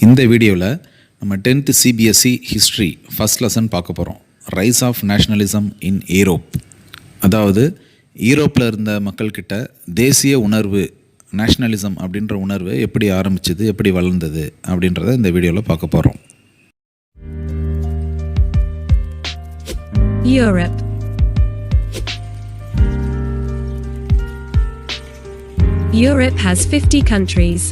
இந்த வீடியோவில் நம்ம 10th CBSE history first lesson பார்க்க போகிறோம். Rise of nationalism in Europe. அதாவது ஈரோப்பில் இருந்த மக்கள்கிட்ட தேசிய உணர்வு, நேஷ்னலிசம் அப்படின்ற உணர்வு எப்படி ஆரம்பிச்சது, எப்படி வளர்ந்தது அப்படின்றத இந்த வீடியோவில் பார்க்க போகிறோம். Europe. Europe has 50 countries.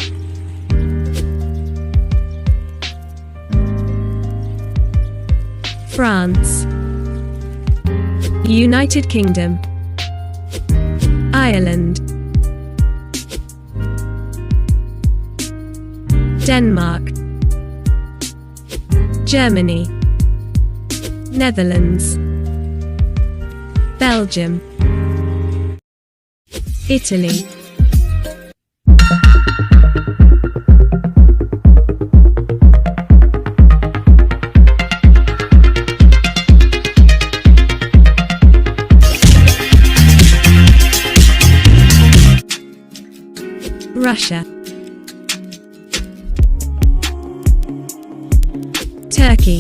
France, United Kingdom, Ireland, Denmark, Germany, Netherlands, Belgium, Italy. Russia, Turkey,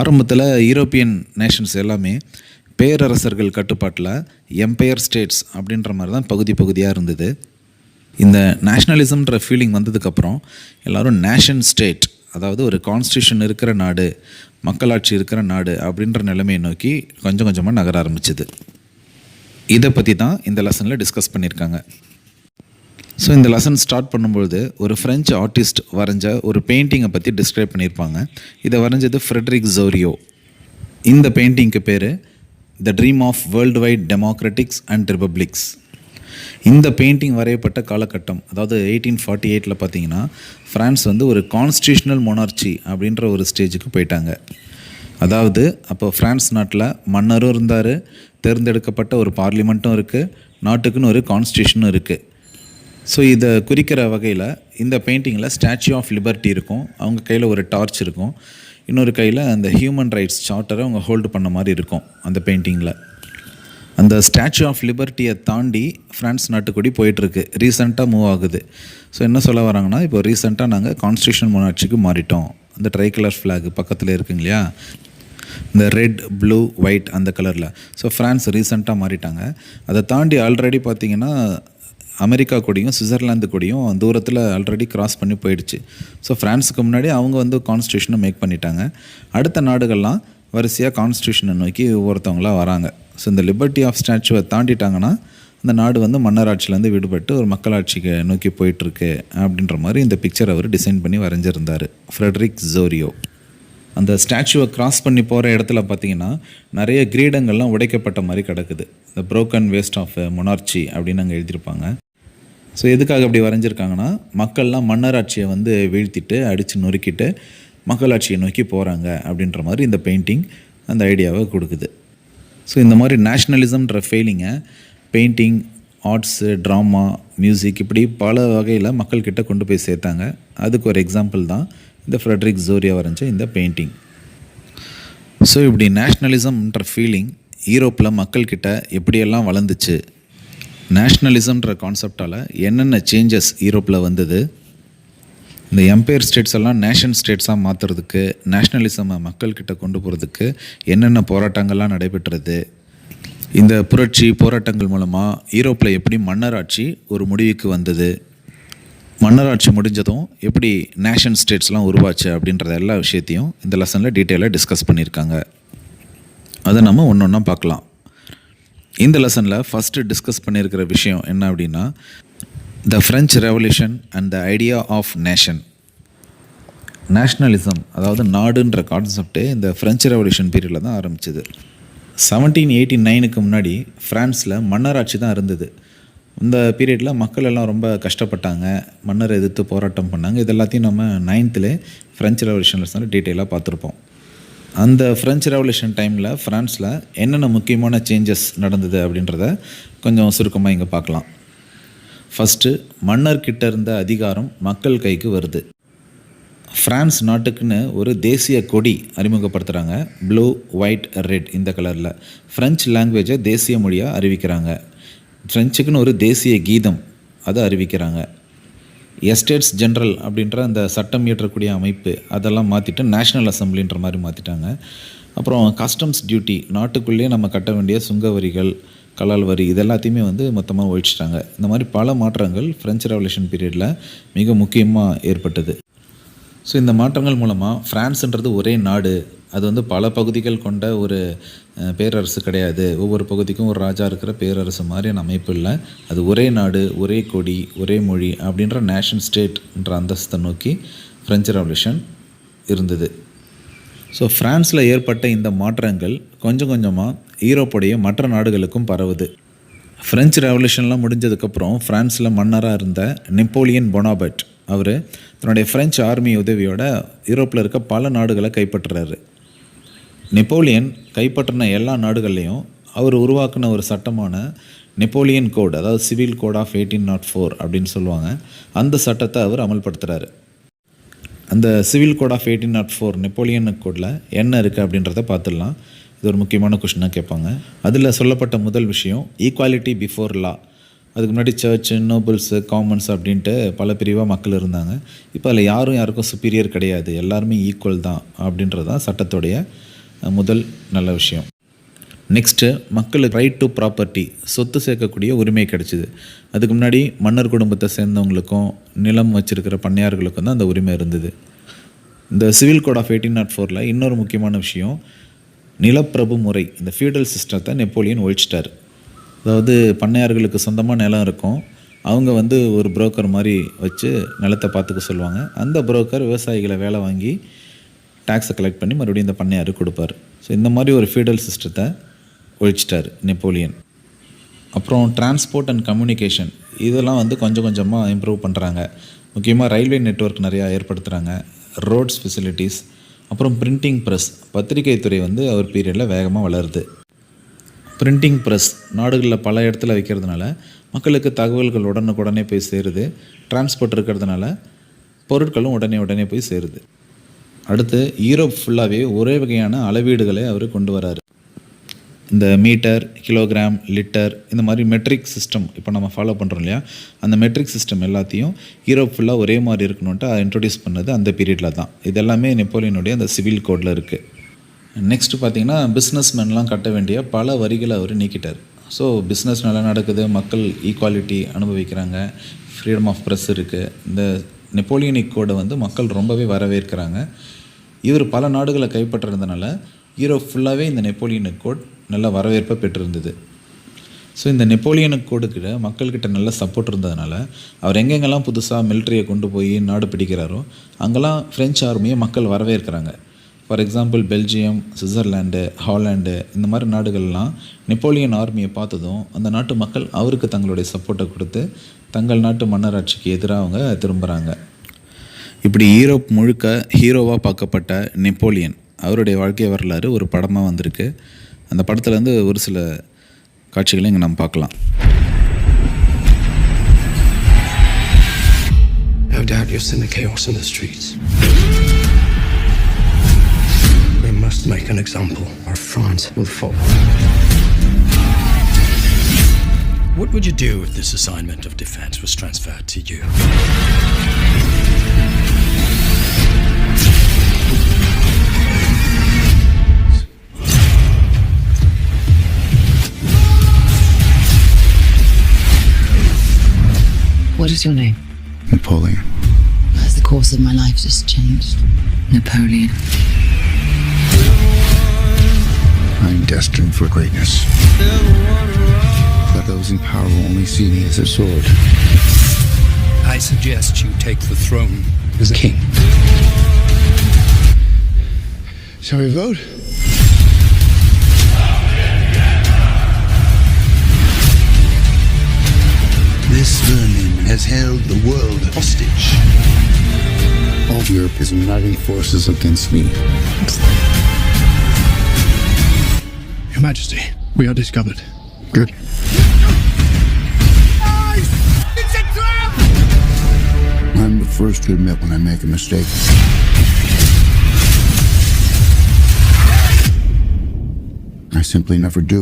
ஆரம்பத்தில் யூரோப்பியன் நேஷன்ஸ் எல்லாமே பேரரசர்கள் கட்டுப்பாட்டில் எம்பையர் ஸ்டேட்ஸ் அப்படின்ற மாதிரி தான் பகுதியாக இருந்தது. இந்த நேஷ்னலிசம்ன்ற ஃபீலிங் வந்ததுக்கப்புறம் எல்லோரும் நேஷன் ஸ்டேட், அதாவது ஒரு கான்ஸ்டியூஷன் இருக்கிற நாடு, மக்களாட்சி இருக்கிற நாடு அப்படின்ற நிலைமையை நோக்கி கொஞ்சம் கொஞ்சமாக நகர ஆரம்பிச்சுது. இதை பற்றி தான் இந்த லெசனில் டிஸ்கஸ் பண்ணியிருக்காங்க. ஸோ இந்த லெசன் ஸ்டார்ட் பண்ணும்பொழுது ஒரு ஃப்ரெஞ்சு ஆர்டிஸ்ட் வரைஞ்ச ஒரு பெயிண்டிங்கை பற்றி டிஸ்கிரைப் பண்ணியிருப்பாங்க. இதை வரைஞ்சது ஃப்ரெட்ரிக் ஜோரியோ. இந்த பெயிண்டிங்க்கு பேர் the dream of world wide democratic and republics. இந்த பெயிண்டிங் வரையப்பட்ட காலகட்டம், அதாவது 1848 பார்த்தீங்கன்னா ஃப்ரான்ஸ் வந்து ஒரு கான்ஸ்டியூஷனல் மொனார்ச்சி அப்படின்ற ஒரு ஸ்டேஜுக்கு போயிட்டாங்க. அதாவது அப்போ ஃப்ரான்ஸ் நாட்டில் மன்னரும் இருந்தார், தேர்ந்தெடுக்கப்பட்ட ஒரு பார்லிமெண்ட்டும் இருக்குது, நாட்டுக்குன்னு ஒரு கான்ஸ்டியூஷனும் இருக்குது. ஸோ இதை குறிக்கிற வகையில் இந்த பெயிண்டிங்கில் ஸ்டாச்சு ஆஃப் லிபர்ட்டி இருக்கும், அவங்க கையில் ஒரு டார்ச் இருக்கும், இன்னொரு கையில் அந்த ஹியூமன் ரைட்ஸ் சார்ட்டரை அவங்க ஹோல்டு பண்ண மாதிரி இருக்கும் அந்த பெயிண்டிங்கில். அந்த ஸ்டாச்சு ஆஃப் லிபர்ட்டியை தாண்டி ஃப்ரான்ஸ் நாட்டுக்கூடி போயிட்டுருக்கு, ரீசெண்டாக மூவ் ஆகுது. ஸோ என்ன சொல்ல வராங்கன்னா, இப்போ ரீசெண்டாக நாங்கள் கான்ஸ்டியூஷன் மொனார்ச்சிக்கு மாறிட்டோம். அந்த ட்ரை கலர் ஃப்ளாக் பக்கத்தில் இருக்குங்க இல்லையா, இந்த ரெட், ப்ளூ, ஒயிட் அந்த கலரில். ஸோ ஃப்ரான்ஸ் ரீசெண்டாக மாறிட்டாங்க. அதை தாண்டி ஆல்ரெடி பார்த்திங்கன்னா அமெரிக்கா கூடயும் சுவிட்சர்லாந்து கூடயும் தூரத்தில் ஆல்ரெடி கிராஸ் பண்ணி போயிடுச்சு. ஸோ ஃப்ரான்ஸுக்கு முன்னாடி அவங்க வந்து கான்ஸ்டியூஷனை மேக் பண்ணிட்டாங்க. அடுத்த நாடுகள்லாம் வரிசையாக கான்ஸ்டியூஷனை நோக்கி ஒவ்வொருத்தவங்களாக வராங்க. ஸோ இந்த லிபர்ட்டி ஆஃப் ஸ்டாச்சுவை தாண்டிட்டாங்கன்னா அந்த நாடு வந்து மன்னராட்சியிலேருந்து விடுபட்டு ஒரு மக்களாட்சிக்கு நோக்கி போயிட்டுருக்கு அப்படின்ற மாதிரி இந்த பிக்சர் அவர் டிசைன் பண்ணி வரைஞ்சிருந்தார், ஃப்ரெட்ரிக் ஜோரியோ. அந்த ஸ்டாச்சுவை கிராஸ் பண்ணி போகிற இடத்துல பார்த்திங்கன்னா நிறைய கிரீடங்கள்லாம் உடைக்கப்பட்ட மாதிரி கிடக்குது. த ப்ரோக்கன் வேஸ்ட் ஆஃப் மொனார்ச்சி அப்படின்னு அங்கே எழுதியிருப்பாங்க. ஸோ எதுக்காக அப்படி வரைஞ்சிருக்காங்கன்னா, மக்கள்லாம் மன்னராட்சியை வந்து வீழ்த்திட்டு அடித்து நொறுக்கிட்டு மக்களாட்சியை நோக்கி போகிறாங்க அப்படின்ற மாதிரி இந்த பெயிண்டிங் அந்த ஐடியாவை கொடுக்குது. ஸோ இந்த மாதிரி நேஷ்னலிசம்ன்ற ஃபீலிங்கை பெயிண்டிங், ஆர்ட்ஸு, ட்ராமா, மியூசிக் இப்படி பல வகையில் மக்கள்கிட்ட கொண்டு போய் சேர்த்தாங்க. அதுக்கு ஒரு எக்ஸாம்பிள் தான் இந்த ஃப்ரெட்ரிக் ஜோரியோ வரைஞ்ச இந்த பெயிண்டிங். ஸோ இப்படி நேஷ்னலிசம்ன்ற ஃபீலிங் ஈரோப்பில் மக்கள்கிட்ட எப்படியெல்லாம் வளர்ந்துச்சு, நேஷ்னலிசம்ன்ற கான்செப்டால் என்னென்ன சேஞ்சஸ் ஈரோப்பில் வந்தது, இந்த எம்பையர் ஸ்டேட்ஸ் எல்லாம் நேஷன் ஸ்டேட்ஸாக மாற்றுறதுக்கு, நேஷ்னலிசமை மக்கள்கிட்ட கொண்டு போகிறதுக்கு என்னென்ன போராட்டங்கள்லாம் நடைபெற்றது, இந்த புரட்சி போராட்டங்கள் மூலமாக ஈரோப்பில் எப்படி மன்னராட்சி ஒரு முடிவுக்கு வந்தது, மன்னராட்சி முடிஞ்சதும் எப்படி நேஷன் ஸ்டேட்ஸ்லாம் உருவாச்சு அப்படின்றத எல்லா விஷயத்தையும் இந்த லெசனில் டீட்டெயிலாக டிஸ்கஸ் பண்ணியிருக்காங்க. அதை நம்ம ஒன்று ஒன்றா பார்க்கலாம். இந்த லெசனில் ஃபஸ்ட்டு டிஸ்கஸ் பண்ணியிருக்கிற விஷயம் என்ன அப்படின்னா, the French revolution and the idea of nation. Nationalism, அதாவது நாடுன்ற கான்செப்டே இந்த ஃப்ரெஞ்ச் ரெவல்யூஷன் பீரியடில் தான் ஆரம்பிச்சிது. 1789க்கு முன்னாடி ஃப்ரான்ஸில் மன்னராட்சி தான் இருந்தது. இந்த பீரியடில் மக்கள் எல்லாம் ரொம்ப கஷ்டப்பட்டாங்க, மன்னரை எதிர்த்து போராட்டம் பண்ணாங்க. இது எல்லாத்தையும் நம்ம 9th ஃப்ரெஞ்ச் ரெவல்யூஷனில் டீட்டெயிலாக பார்த்துருப்போம். அந்த ஃப்ரெஞ்ச் ரெவல்யூஷன் டைமில் ஃப்ரான்ஸில் என்னென்ன முக்கியமான சேஞ்சஸ் நடந்தது அப்படின்றத கொஞ்சம் சுருக்கமாக இங்கே பார்க்கலாம். ஃபஸ்ட்டு மன்னர்கிட்ட இருந்த அதிகாரம் மக்கள் கைக்கு வருது. ஃப்ரான்ஸ் நாட்டுக்குன்னு ஒரு தேசிய கொடி அறிமுகப்படுத்துகிறாங்க. ப்ளூ, ஒயிட், ரெட் இந்த கலரில். ஃப்ரெஞ்சு லாங்குவேஜை தேசிய மொழியாக அறிவிக்கிறாங்க. ஃப்ரெஞ்சுக்குன்னு ஒரு தேசிய கீதம் அதை அறிவிக்கிறாங்க. எஸ்டேட்ஸ் ஜென்ரல் அப்படின்ற அந்த சட்டம் இயற்றக்கூடிய அமைப்பு அதெல்லாம் மாற்றிட்டு நேஷ்னல் அசம்பிளின்ற மாதிரி மாற்றிட்டாங்க. அப்புறம் கஸ்டம்ஸ் டியூட்டி, நாட்டுக்குள்ளேயே நம்ம கட்ட வேண்டிய சுங்க வரிகள், கலால் வரி இது எல்லாத்தையுமே வந்து மொத்தமாக ஒழிச்சிட்டாங்க. இந்த மாதிரி பல மாற்றங்கள் ஃப்ரெஞ்சு ரெவல்யூஷன் பீரியடில் மிக முக்கியமாக ஏற்பட்டது. ஸோ இந்த மாற்றங்கள் மூலமாக ஃப்ரான்ஸுன்றது ஒரே நாடு, அது வந்து பல பகுதிகள் கொண்ட ஒரு பேரரசு கிடையாது. ஒவ்வொரு பகுதிக்கும் ஒரு ராஜா இருக்கிற பேரரசு மாதிரியான அமைப்பு இல்லை. அது ஒரே நாடு, ஒரே கொடி, ஒரே மொழி அப்படின்ற நேஷன் ஸ்டேட்ன்ற அந்தஸ்தை நோக்கி ஃப்ரெஞ்சு ரெவல்யூஷன் இருந்தது. ஸோ ஃப்ரான்ஸில் ஏற்பட்ட இந்த மாற்றங்கள் கொஞ்சம் கொஞ்சமாக யூரோப்புடைய மற்ற நாடுகளுக்கும் பரவுது. ஃப்ரெஞ்சு ரெவல்யூஷன்லாம் முடிஞ்சதுக்கப்புறம் ஃப்ரான்ஸில் மன்னராக இருந்த நெப்போலியன் பொனாபர்ட் அவர் தன்னுடைய ஃப்ரெஞ்சு ஆர்மி உதவியோட யூரோப்பில் இருக்க பல நாடுகளை கைப்பற்றுறாரு. நெப்போலியன் கைப்பற்றின எல்லா நாடுகள்லேயும் அவர் உருவாக்கின ஒரு சட்டமான நெப்போலியன் கோட், அதாவது சிவில் கோட் ஆஃப் 1804 அப்படின்னு சொல்லுவாங்க, அந்த சட்டத்தை அவர் அமல்படுத்துகிறாரு. அந்த சிவில் கோட் ஆஃப் 1804 நெப்போலியன் கோடில் என்ன இருக்குது அப்படின்றத பார்த்துடலாம். இது ஒரு முக்கியமான கொஷினாக கேட்பாங்க. அதில் சொல்லப்பட்ட முதல் விஷயம் ஈக்குவாலிட்டி பிஃபோர் லா. அதுக்கு முன்னாடி சர்ச்சு, நோபல்ஸு, காமன்ஸ் அப்படின்ட்டு பல பிரிவாக மக்கள் இருந்தாங்க. இப்போ அதில் யாருக்கும் சுப்பீரியர் கிடையாது, எல்லாருமே ஈக்குவல் தான் அப்படின்றது தான் சட்டத்துடைய முதல் நல்ல விஷயம். நெக்ஸ்ட்டு மக்களுக்கு ரைட் டு ப்ராப்பர்ட்டி, சொத்து சேர்க்கக்கூடிய உரிமை கிடைச்சிது. அதுக்கு முன்னாடி மன்னர் குடும்பத்தை சேர்ந்தவங்களுக்கும் நிலம் வச்சுருக்கிற பண்ணையார்களுக்கும் தான் அந்த உரிமை இருந்தது. இந்த சிவில் கோட் ஆஃப் 1804 இன்னொரு முக்கியமான விஷயம், நிலப்பிரபு முறை, இந்த ஃபியூடல் சிஸ்டத்தை நெப்போலியன் ஒழிச்சிட்டார். அதாவது பண்ணையார்களுக்கு சொந்தமாக நிலம் இருக்கும், அவங்க வந்து ஒரு புரோக்கர் மாதிரி வச்சு நிலத்தை பார்த்துக்க சொல்லுவாங்க. அந்த புரோக்கர் விவசாயிகளை வேலை வாங்கி டேக்ஸை கலெக்ட் பண்ணி மறுபடியும் இந்த பண்ணையாருக்கு கொடுப்பார். ஸோ இந்த மாதிரி ஒரு ஃபியூடல் சிஸ்டத்தை ஒழிச்சிட்டார் நெப்போலியன். அப்புறம் டிரான்ஸ்போர்ட் அண்ட் கம்யூனிகேஷன் இதெல்லாம் வந்து கொஞ்சம் கொஞ்சமாக இம்ப்ரூவ் பண்ணுறாங்க. முக்கியமாக ரயில்வே நெட்வொர்க் நிறையா ஏற்படுத்துகிறாங்க, ரோட்ஸ் ஃபெசிலிட்டிஸ், அப்புறம் பிரிண்டிங் ப்ரெஸ், பத்திரிகை துறை வந்து அவர் பீரியடில் வேகமாக வளருது. பிரிண்டிங் ப்ரெஸ் நாடுகளில் பல இடத்துல வைக்கிறதுனால மக்களுக்கு தகவல்கள் உடனுக்குடனே போய் சேருது. டிரான்ஸ்போர்ட் இருக்கிறதுனால பொருட்களும் உடனே போய் சேருது. அடுத்து யூரோப் ஃபுல்லாகவே ஒரே வகையான அளவீடுகளை அவர் கொண்டு வராரு. இந்த மீட்டர், கிலோகிராம், லிட்டர் இந்த மாதிரி மெட்ரிக் சிஸ்டம் இப்போ நம்ம ஃபாலோ பண்ணுறோம் இல்லையா, அந்த மெட்ரிக் சிஸ்டம் எல்லாத்தையும் யூரோப் ஃபுல்லாக ஒரே மாதிரி இருக்கணுன்ட்டு இன்ட்ரொடியூஸ் பண்ணது அந்த பீரியடில் தான். இது எல்லாமே நெப்போலியனுடைய அந்த சிவில் கோடில் இருக்குது. நெக்ஸ்ட்டு பார்த்திங்கன்னா பிஸ்னஸ்மேன்லாம் கட்ட வேண்டிய பல வரிகளை அவர் நீக்கிட்டார். ஸோ பிஸ்னஸ் நல்லா நடக்குது, மக்கள் ஈக்குவாலிட்டி அனுபவிக்கிறாங்க, ஃப்ரீடம் ஆஃப் ப்ரெஸ் இருக்குது. இந்த நெப்போலியனிக் கோடை வந்து மக்கள் ரொம்பவே வரவேற்கிறாங்க. இவர் பல நாடுகளை கைப்பற்றுறதுனால யூரோப் ஃபுல்லாகவே இந்த நெப்போலியனிக் கோட் நல்ல வரவேற்பை பெற்றிருந்தது. ஸோ இந்த நெப்போலியனிக் கோடுக்கிட்ட மக்கள்கிட்ட நல்ல சப்போர்ட் இருந்ததுனால அவர் எங்கெங்கெல்லாம் புதுசாக மிலிட்ரியை கொண்டு போய் நாடு பிடிக்கிறாரோ அங்கெல்லாம் ஃப்ரெஞ்சு ஆர்மியை மக்கள் வரவேற்கிறாங்க. For example Belgium, Switzerland, Holland இந்த மாதிரி நாடுகள்லாம் நெப்போலியன் ஆர்மியை பார்த்ததும் அந்த நாட்டு மக்கள் அவருக்கு தங்களுடைய சப்போர்ட்டை கொடுத்து தங்கள் நாட்டு மன்னராட்சிக்கு எதிராக அவங்க திரும்புகிறாங்க. இப்படி யூரோப் முழுக்க ஹீரோவாக பார்க்கப்பட்ட நெப்போலியன் அவருடைய வாழ்க்கை வரலாறு ஒரு படமாக வந்திருக்கு. அந்த படத்துலேருந்து ஒரு சில காட்சிகளை இங்கே நம்ம பார்க்கலாம். No doubt you've seen the chaos in the streets. We must make an example or France will fall. What would you do if this assignment of defense was transferred to you? What is your name? Napoleon. Has the course of my life just changed? Napoleon. I'm destined for greatness. But those in power will only see me as a sword. I suggest you take the throne as a king. Shall we vote? This vermin has held the world hostage. All of Europe is uniting forces against me. Your Majesty, we are discovered. Good. Guys! It's a first to admit when I make a mistake. I simply never do.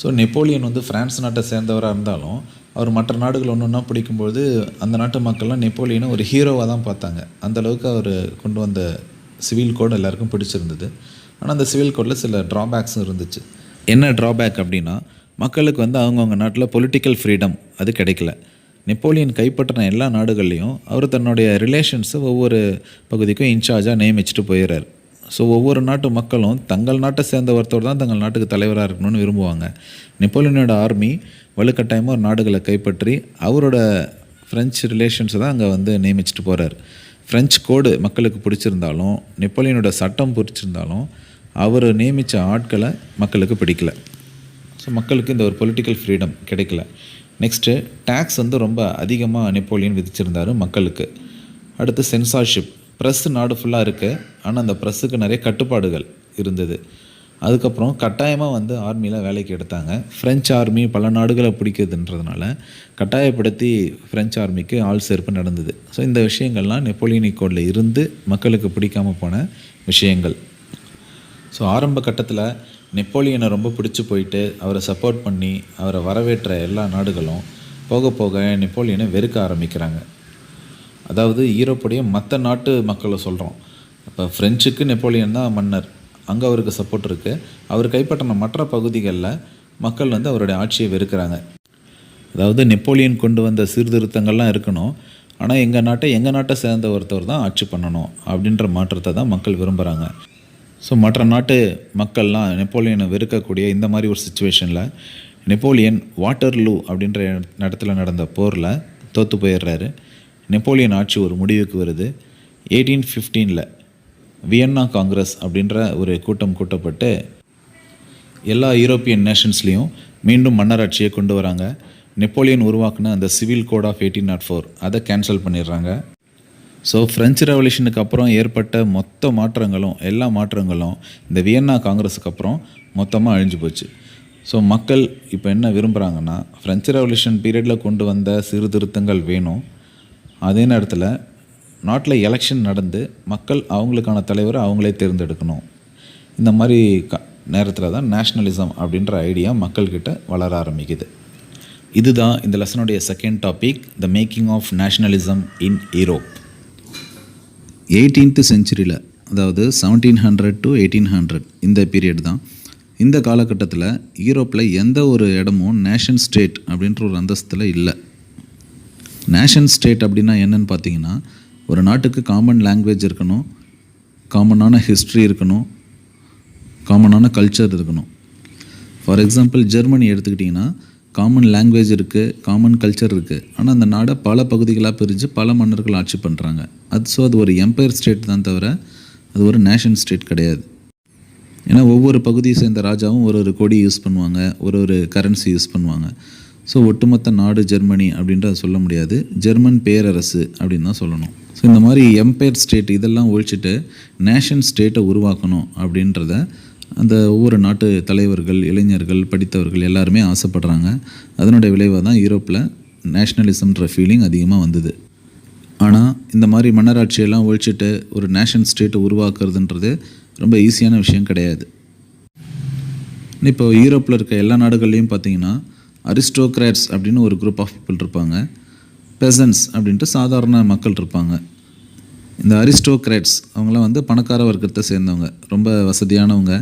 So Napoleon வந்து France நாட்டை சேர்ந்தவராக இருந்தாலும் அவர் மற்ற நாடுகள் ஒன்று ஒன்றா பிடிக்கும்பொழுது அந்த நாட்டு மக்கள்லாம் நெப்போலியனை ஒரு ஹீரோவாக தான் பார்த்தாங்க. அந்தளவுக்கு அவர் கொண்டு வந்த சிவில் கோட் எல்லாருக்கும் பிடிச்சிருந்தது. ஆனால் அந்த சிவில் கோடில் சில ட்ராபேக்ஸும் இருந்துச்சு. என்ன ட்ராபேக் அப்படின்னா, மக்களுக்கு வந்து அவங்கவுங்க நாட்டில் பொலிட்டிக்கல் ஃப்ரீடம் அது கிடைக்கல. நெப்போலியன் கைப்பற்றின எல்லா நாடுகள்லேயும் அவர் தன்னுடைய ரிலேஷன்ஸை ஒவ்வொரு பகுதிக்கும் இன்சார்ஜாக நியமிச்சுட்டு போயிடுறார். ஸோ ஒவ்வொரு நாட்டு மக்களும் தங்கள் நாட்டை சேர்ந்த ஒருத்தர் தான் தங்கள் நாட்டுக்கு தலைவராக இருக்கணும்னு விரும்புவாங்க. நெப்போலியனோட ஆர்மி வலுக்கட்டாயமாக ஒரு நாடுகளை கைப்பற்றி அவரோட ஃப்ரெஞ்சு ரிலேஷன்ஸை தான் அங்கே வந்து நியமிச்சுட்டு போகிறார். ஃப்ரெஞ்சு கோடு மக்களுக்கு பிடிச்சிருந்தாலும், நெப்போலியனோட சட்டம் பிடிச்சிருந்தாலும், அவர் நியமித்த ஆட்களை மக்களுக்கு பிடிக்கல. ஸோ மக்களுக்கு இந்த ஒரு பொலிட்டிக்கல் ஃப்ரீடம் கிடைக்கல. நெக்ஸ்ட்டு டேக்ஸ் வந்து ரொம்ப அதிகமாக நெப்போலியன் விதிச்சிருந்தார் மக்களுக்கு. அடுத்து சென்சார்ஷிப், ப்ரெஸ் நாடு ஃபுல்லாக இருக்குது, ஆனால் அந்த ப்ரெஸ்ஸுக்கு நிறைய கட்டுப்பாடுகள் இருந்தது. அதுக்கப்புறம் கட்டாயமாக வந்து ஆர்மியில் வேலைக்கு எடுத்தாங்க. ஃப்ரெஞ்சு ஆர்மி பல நாடுகளை பிடிக்குதுன்றதுனால கட்டாயப்படுத்தி ஃப்ரெஞ்சு ஆர்மிக்கு ஆள் சேர்ப்பு நடந்தது. ஸோ இந்த விஷயங்கள்லாம் நெப்போலியனிக் கோடில் இருந்து மக்களுக்கு பிடிக்காமல் போன விஷயங்கள். ஸோ ஆரம்ப கட்டத்தில் நெப்போலியனை ரொம்ப பிடிச்சி போயிட்டு அவரை சப்போர்ட் பண்ணி அவரை வரவேற்ற எல்லா நாடுகளும் போக போக நெப்போலியனை வெறுக்க ஆரம்பிக்கிறாங்க. அதாவது யூரோப்புடைய மற்ற நாட்டு மக்களை சொல்கிறோம். இப்போ ஃப்ரெஞ்சுக்கு நெப்போலியன் தான் மன்னர், அங்கே அவருக்கு சப்போர்ட் இருக்குது. அவர் கைப்பற்றின மற்ற பகுதிகளில் மக்கள் வந்து அவருடைய ஆட்சியை வெறுக்கிறாங்க. அதாவது நெப்போலியன் கொண்டு வந்த சீர்திருத்தங்கள்லாம் இருக்கணும், ஆனால் எங்கள் நாட்டை சேர்ந்த ஒருத்தவர் தான் ஆட்சி பண்ணணும் அப்படின்ற மாற்றத்தை தான் மக்கள் விரும்புகிறாங்க. ஸோ மற்ற நாட்டு மக்கள்லாம் நெப்போலியனை வெறுக்கக்கூடிய இந்த மாதிரி ஒரு சுச்சுவேஷனில் நெப்போலியன் வாட்டர்லூ அப்படின்ற இடத்துல நடந்த போரில் தோற்று போயிடுறாரு. நெப்போலியன் ஆட்சி ஒரு முடிவுக்கு வருது. 1815 வியன்னா காங்கிரஸ் அப்படின்ற ஒரு கூட்டம் கூட்டப்பட்டு எல்லா யூரோப்பியன் நேஷன்ஸ்லேயும் மீண்டும் மன்னராட்சியை கொண்டு வராங்க. நெப்போலியன் உருவாக்குன அந்த சிவில் கோட் ஆஃப் 1804 அதை கேன்சல் பண்ணிடுறாங்க. ஸோ ஃப்ரெஞ்சு ரெவல்யூஷனுக்கு அப்புறம் ஏற்பட்ட மொத்த மாற்றங்களும் எல்லா மாற்றங்களும் இந்த வியன்னா காங்கிரஸுக்கு அப்புறம் மொத்தமாக அழிஞ்சு போச்சு. ஸோ மக்கள் இப்போ என்ன விரும்புகிறாங்கன்னா, ஃப்ரெஞ்சு ரெவல்யூஷன் பீரியடில் கொண்டு வந்த சீர்திருத்தங்கள் வேணும், அதே நேரத்தில் நாட்டில் எலெக்ஷன் நடந்து மக்கள் அவங்களுக்கான தலைவரை அவங்களே தேர்ந்தெடுக்கணும். இந்த மாதிரி நேரத்தில் தான் நேஷ்னலிசம் அப்படின்ற ஐடியா மக்கள்கிட்ட வளர ஆரம்பிக்குது. இதுதான் இந்த லெசனுடைய second topic, the making of nationalism in Europe. 18th செஞ்சுரியில், அதாவது 1700 to 1800 இந்த பீரியட் தான். இந்த காலகட்டத்தில் யூரோப்பில் எந்த ஒரு இடமும் நேஷன் ஸ்டேட் அப்படின்ற ஒரு அந்தஸ்தில் இல்லை. நேஷன் ஸ்டேட் அப்படின்னா என்னன்னு பார்த்தீங்கன்னா, ஒரு நாட்டுக்கு காமன் லாங்குவேஜ் இருக்கணும், காமனான ஹிஸ்ட்ரி இருக்கணும், காமனான கல்ச்சர் இருக்கணும். ஃபார் எக்ஸாம்பிள் ஜெர்மனி எடுத்துக்கிட்டிங்கன்னா காமன் லாங்குவேஜ் இருக்குது, காமன் கல்ச்சர் இருக்குது, ஆனால் அந்த நாடை பல பகுதிகளாக பிரித்து பல மன்னர்கள் ஆட்சி பண்ணுறாங்க. அது ஒரு எம்பையர் ஸ்டேட் தான் தவிர அது ஒரு நேஷன் ஸ்டேட் கிடையாது. ஏன்னா ஒவ்வொரு பகுதியை சேர்ந்த ராஜாவும் ஒரு கொடி யூஸ் பண்ணுவாங்க, ஒரு கரன்சி யூஸ் பண்ணுவாங்க. ஸோ ஒட்டுமொத்த நாடு ஜெர்மனி அப்படின்றத சொல்ல முடியாது, ஜெர்மன் பேரரசு அப்படின்னு தான் சொல்லணும். ஸோ இந்த மாதிரி எம்பையர் ஸ்டேட் இதெல்லாம் ஒழிச்சிட்டு நேஷன் ஸ்டேட்டை உருவாக்கணும் அப்படின்றத அந்த ஒவ்வொரு நாட்டு தலைவர்கள், இளைஞர்கள், படித்தவர்கள் எல்லாருமே ஆசைப்படுறாங்க. அதனுடைய விளைவாக தான் யூரோப்பில் நேஷ்னலிசம்ன்ற ஃபீலிங் அதிகமாக வந்தது. ஆனால் இந்த மாதிரி மன்னராட்சியெல்லாம் ஒழிச்சிட்டு ஒரு நேஷன் ஸ்டேட்டை உருவாக்குறதுன்றது ரொம்ப ஈஸியான விஷயம் கிடையாது. இப்போ யூரோப்பில் இருக்க எல்லா நாடுகள்லேயும் பார்த்தீங்கன்னா அரிஸ்டோக்ராட்ஸ் அப்படின்னு ஒரு குரூப் ஆஃப் பீப்புள் இருப்பாங்க, பெசன்ஸ் அப்படின்ட்டு சாதாரண மக்கள் இருப்பாங்க. இந்த அரிஸ்டோக்ராட்ஸ் அவங்களாம் வந்து பணக்கார வர்க்கத்தை சேர்ந்தவங்க, ரொம்ப வசதியானவங்க,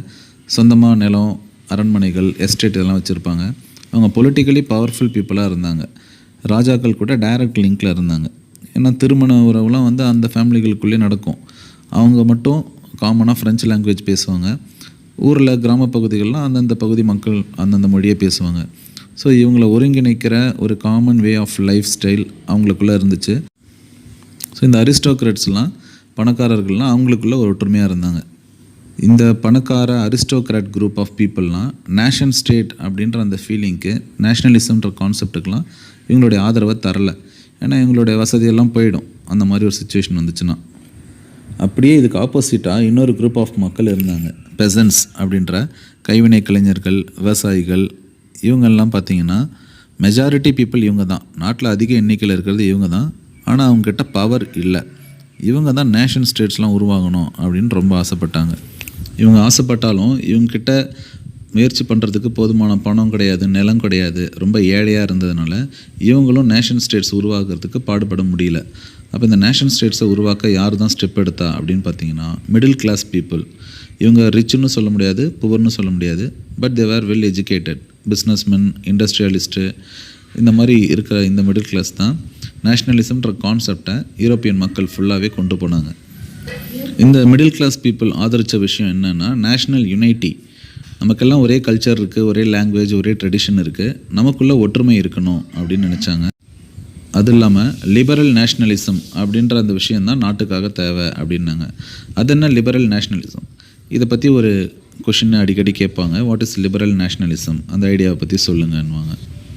சொந்தமாக நிலம், அரண்மனைகள், எஸ்டேட் இதெல்லாம் வச்சுருப்பாங்க. அவங்க பொலிட்டிக்கலி பவர்ஃபுல் பீப்புளாக இருந்தாங்க. ராஜாக்கள் கூட டைரக்ட் லிங்கில் இருந்தாங்க. ஏன்னா திருமண உறவுலாம் வந்து அந்த ஃபேமிலிகளுக்குள்ளே நடக்கும். அவங்க மட்டும் காமனாக ஃப்ரெஞ்சு லாங்குவேஜ் பேசுவாங்க. ஊரில் கிராம பகுதிகளெலாம் அந்தந்த பகுதி மக்கள் அந்தந்த மொழியை பேசுவாங்க. ஸோ இவங்களை ஒருங்கிணைக்கிற ஒரு common way of life style அவங்களுக்குள்ளே இருந்துச்சு. ஸோ இந்த அரிஸ்டோக்ராட்ஸ்லாம், பணக்காரர்கள்லாம் அவங்களுக்குள்ளே ஒரு ஒற்றுமையாக இருந்தாங்க. இந்த பணக்கார அரிஸ்டோக்ராட் குரூப் ஆஃப் பீப்புளெலாம் நேஷன் ஸ்டேட் அப்படின்ற அந்த ஃபீலிங்க்கு, நேஷ்னலிசம்ன்ற கான்செப்டுக்கெலாம் இவங்களுடைய ஆதரவை தரலை. ஏன்னா இவங்களுடைய வசதியெல்லாம் போயிடும் அந்த மாதிரி ஒரு சுச்சுவேஷன் வந்துச்சுன்னா. அப்படியே இதுக்கு ஆப்போசிட்டாக இன்னொரு குரூப் ஆஃப் மக்கள் இருந்தாங்க, பெசன்ஸ் அப்படின்ற கைவினை கலைஞர்கள், விவசாயிகள். இவங்கெல்லாம் பார்த்திங்கன்னா மெஜாரிட்டி பீப்புள் இவங்க தான், நாட்டில் அதிக எண்ணிக்கையில் இருக்கிறது இவங்க தான். ஆனால் அவங்கக்கிட்ட பவர் இல்லை. இவங்க தான் நேஷன் ஸ்டேட்ஸ்லாம் உருவாகணும் அப்படின்னு ரொம்ப ஆசைப்பட்டாங்க. இவங்க ஆசைப்பட்டாலும் இவங்கக்கிட்ட முயற்சி பண்ணுறதுக்கு போதுமான பணம் கிடையாது, நிலம் கிடையாது, ரொம்ப ஏழையாக இருந்ததுனால இவங்களும் நேஷன் ஸ்டேட்ஸ் உருவாக்குறதுக்கு பாடுபட முடியல. அப்போ இந்த நேஷன் ஸ்டேட்ஸை உருவாக்க யார் தான் ஸ்டெப் எடுத்தா அப்படின்னு பார்த்தீங்கன்னா மிடில் கிளாஸ் பீப்புள். இவங்க ரிச்சுன்னு சொல்ல முடியாது, புவர்னு சொல்ல முடியாது, but they were well educated. Businessmen, industrialist, இந்த மாதிரி இருக்கிற இந்த மிடில் கிளாஸ் தான் நேஷ்னலிசம்ன்ற கான்செப்டை யூரோப்பியன் மக்கள் ஃபுல்லாகவே கொண்டு போனாங்க. இந்த மிடில் கிளாஸ் பீப்புள் ஆதரித்த விஷயம் என்னென்னா நேஷ்னல் யுனைட்டி. நமக்கெல்லாம் ஒரே கல்ச்சர் இருக்குது, ஒரே லாங்குவேஜ், ஒரே ட்ரெடிஷன் இருக்குது, நமக்குள்ளே ஒற்றுமை இருக்கணும் அப்படின்னு நினச்சாங்க. அது இல்லாமல் லிபரல் நேஷ்னலிசம் அப்படின்ற அந்த விஷயந்தான் நாட்டுக்காக தேவை அப்படின்னாங்க. அது என்ன லிபரல் நேஷ்னலிசம்? இதை பற்றி ஒரு கொஷின் அடிக்கடி கேட்பாங்க, வாட் இஸ் லிபரல் நேஷ்னலிசம், அந்த ஐடியாவை பற்றி சொல்லுங்கன்னுவாங்க.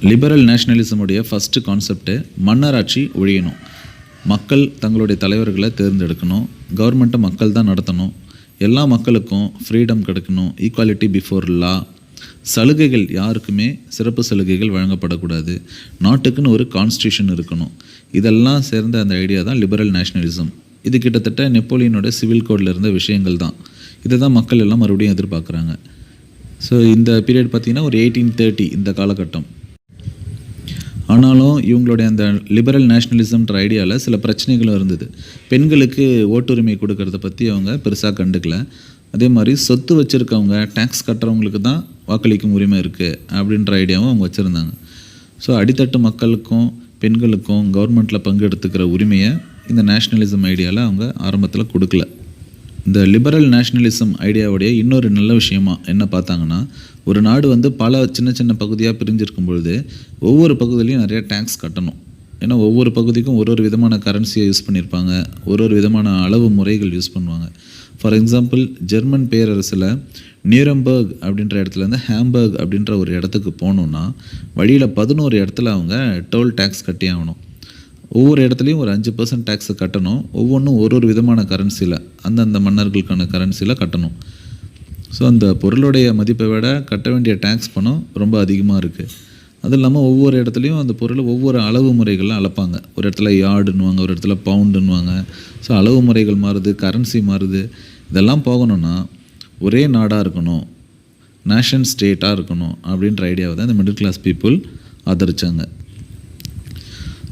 லிபரல் நேஷ்னலிசமுடைய ஃபஸ்ட்டு கான்செப்ட்டு மன்னராட்சி ஒழியணும். மக்கள் தங்களுடைய தலைவர்களை தேர்ந்தெடுக்கணும், கவர்மெண்ட்டை மக்கள் தான் நடத்தணும், எல்லா மக்களுக்கும் ஃப்ரீடம் கிடைக்கணும், ஈக்குவாலிட்டி பிஃபோர் லா, சலுகைகள் யாருக்குமே சிறப்பு சலுகைகள் வழங்கப்படக்கூடாது, நாட்டுக்குன்னு ஒரு கான்ஸ்டியூஷன் இருக்கணும். இதெல்லாம் சேர்ந்த அந்த ஐடியா தான் லிபரல் நேஷ்னலிசம். இது கிட்டத்தட்ட நெப்போலியனோட சிவில் கோடில் இருந்த விஷயங்கள் தான். இதை தான் மக்கள் எல்லாம் மறுபடியும் எதிர்பார்க்குறாங்க. ஸோ இந்த பீரியட் பார்த்திங்கன்னா ஒரு 1830 இந்த காலகட்டம். ஆனாலும் இவங்களுடைய அந்த லிபரல் நேஷ்னலிசம்ன்ற ஐடியாவில் சில பிரச்சனைகளும் இருந்தது. பெண்களுக்கு ஓட்டுரிமை கொடுக்கறத பற்றி அவங்க பெருசாக கண்டுக்கல. அதே மாதிரி சொத்து வச்சுருக்கவங்க, டேக்ஸ் கட்டுறவங்களுக்கு தான் வாக்களிக்கும் உரிமை இருக்குது அப்படின்ற ஐடியாவும் அவங்க வச்சுருந்தாங்க. ஸோ அடித்தட்டு மக்களுக்கும் பெண்களுக்கும் கவர்மெண்ட்டில் பங்கெடுத்துக்கிற உரிமையை இந்த நேஷ்னலிசம் ஐடியாவில் அவங்க ஆரம்பத்தில் கொடுக்கல. இந்த லிபரல் நேஷ்னலிசம் ஐடியாவுடைய இன்னொரு நல்ல விஷயமா என்ன பார்த்தாங்கன்னா, ஒரு நாடு வந்து பல சின்ன சின்ன பகுதியாக பிரிஞ்சிருக்கும் பொழுது ஒவ்வொரு பகுதியிலையும் நிறைய டேக்ஸ் கட்டணும். ஏன்னா ஒவ்வொரு பகுதிக்கும் ஒரு ஒரு விதமான கரன்சியை யூஸ் பண்ணியிருப்பாங்க, ஒரு ஒரு விதமான அளவு முறைகள் யூஸ் பண்ணுவாங்க. ஃபார் எக்ஸாம்பிள், ஜெர்மன் பேரரசில் நியூரம்பர்க் அப்படின்ற இடத்துலேருந்து ஹாம்பர்க் அப்படின்ற ஒரு இடத்துக்கு போகணுன்னா வழியில் 11 இடத்துல அவங்க டோல் டேக்ஸ் கட்டி ஆகணும். ஒவ்வொரு இடத்துலையும் ஒரு 5% டேக்ஸை கட்டணும். ஒவ்வொன்றும் ஒரு ஒரு விதமான கரன்சியில், அந்தந்த மன்னர்களுக்கான கரன்சியில் கட்டணும். ஸோ அந்த பொருளுடைய மதிப்பை விட கட்ட வேண்டிய டேக்ஸ் பணம் ரொம்ப அதிகமாக இருக்குது. அது இல்லாமல் ஒவ்வொரு இடத்துலையும் அந்த பொருளை ஒவ்வொரு அளவு முறைகள்லாம் அளப்பாங்க. ஒரு இடத்துல யார்டுன்னுவாங்க, ஒரு இடத்துல பவுண்டுன்னுவாங்க. ஸோ அளவு முறைகள் மாறுது, கரன்சி மாறுது. இதெல்லாம் போகணுன்னா ஒரே நாடாக இருக்கணும், நேஷன் ஸ்டேட்டாக இருக்கணும் அப்படின்ற ஐடியாவை தான் இந்த மிடில் கிளாஸ் பீப்புள் ஆதரித்தாங்க.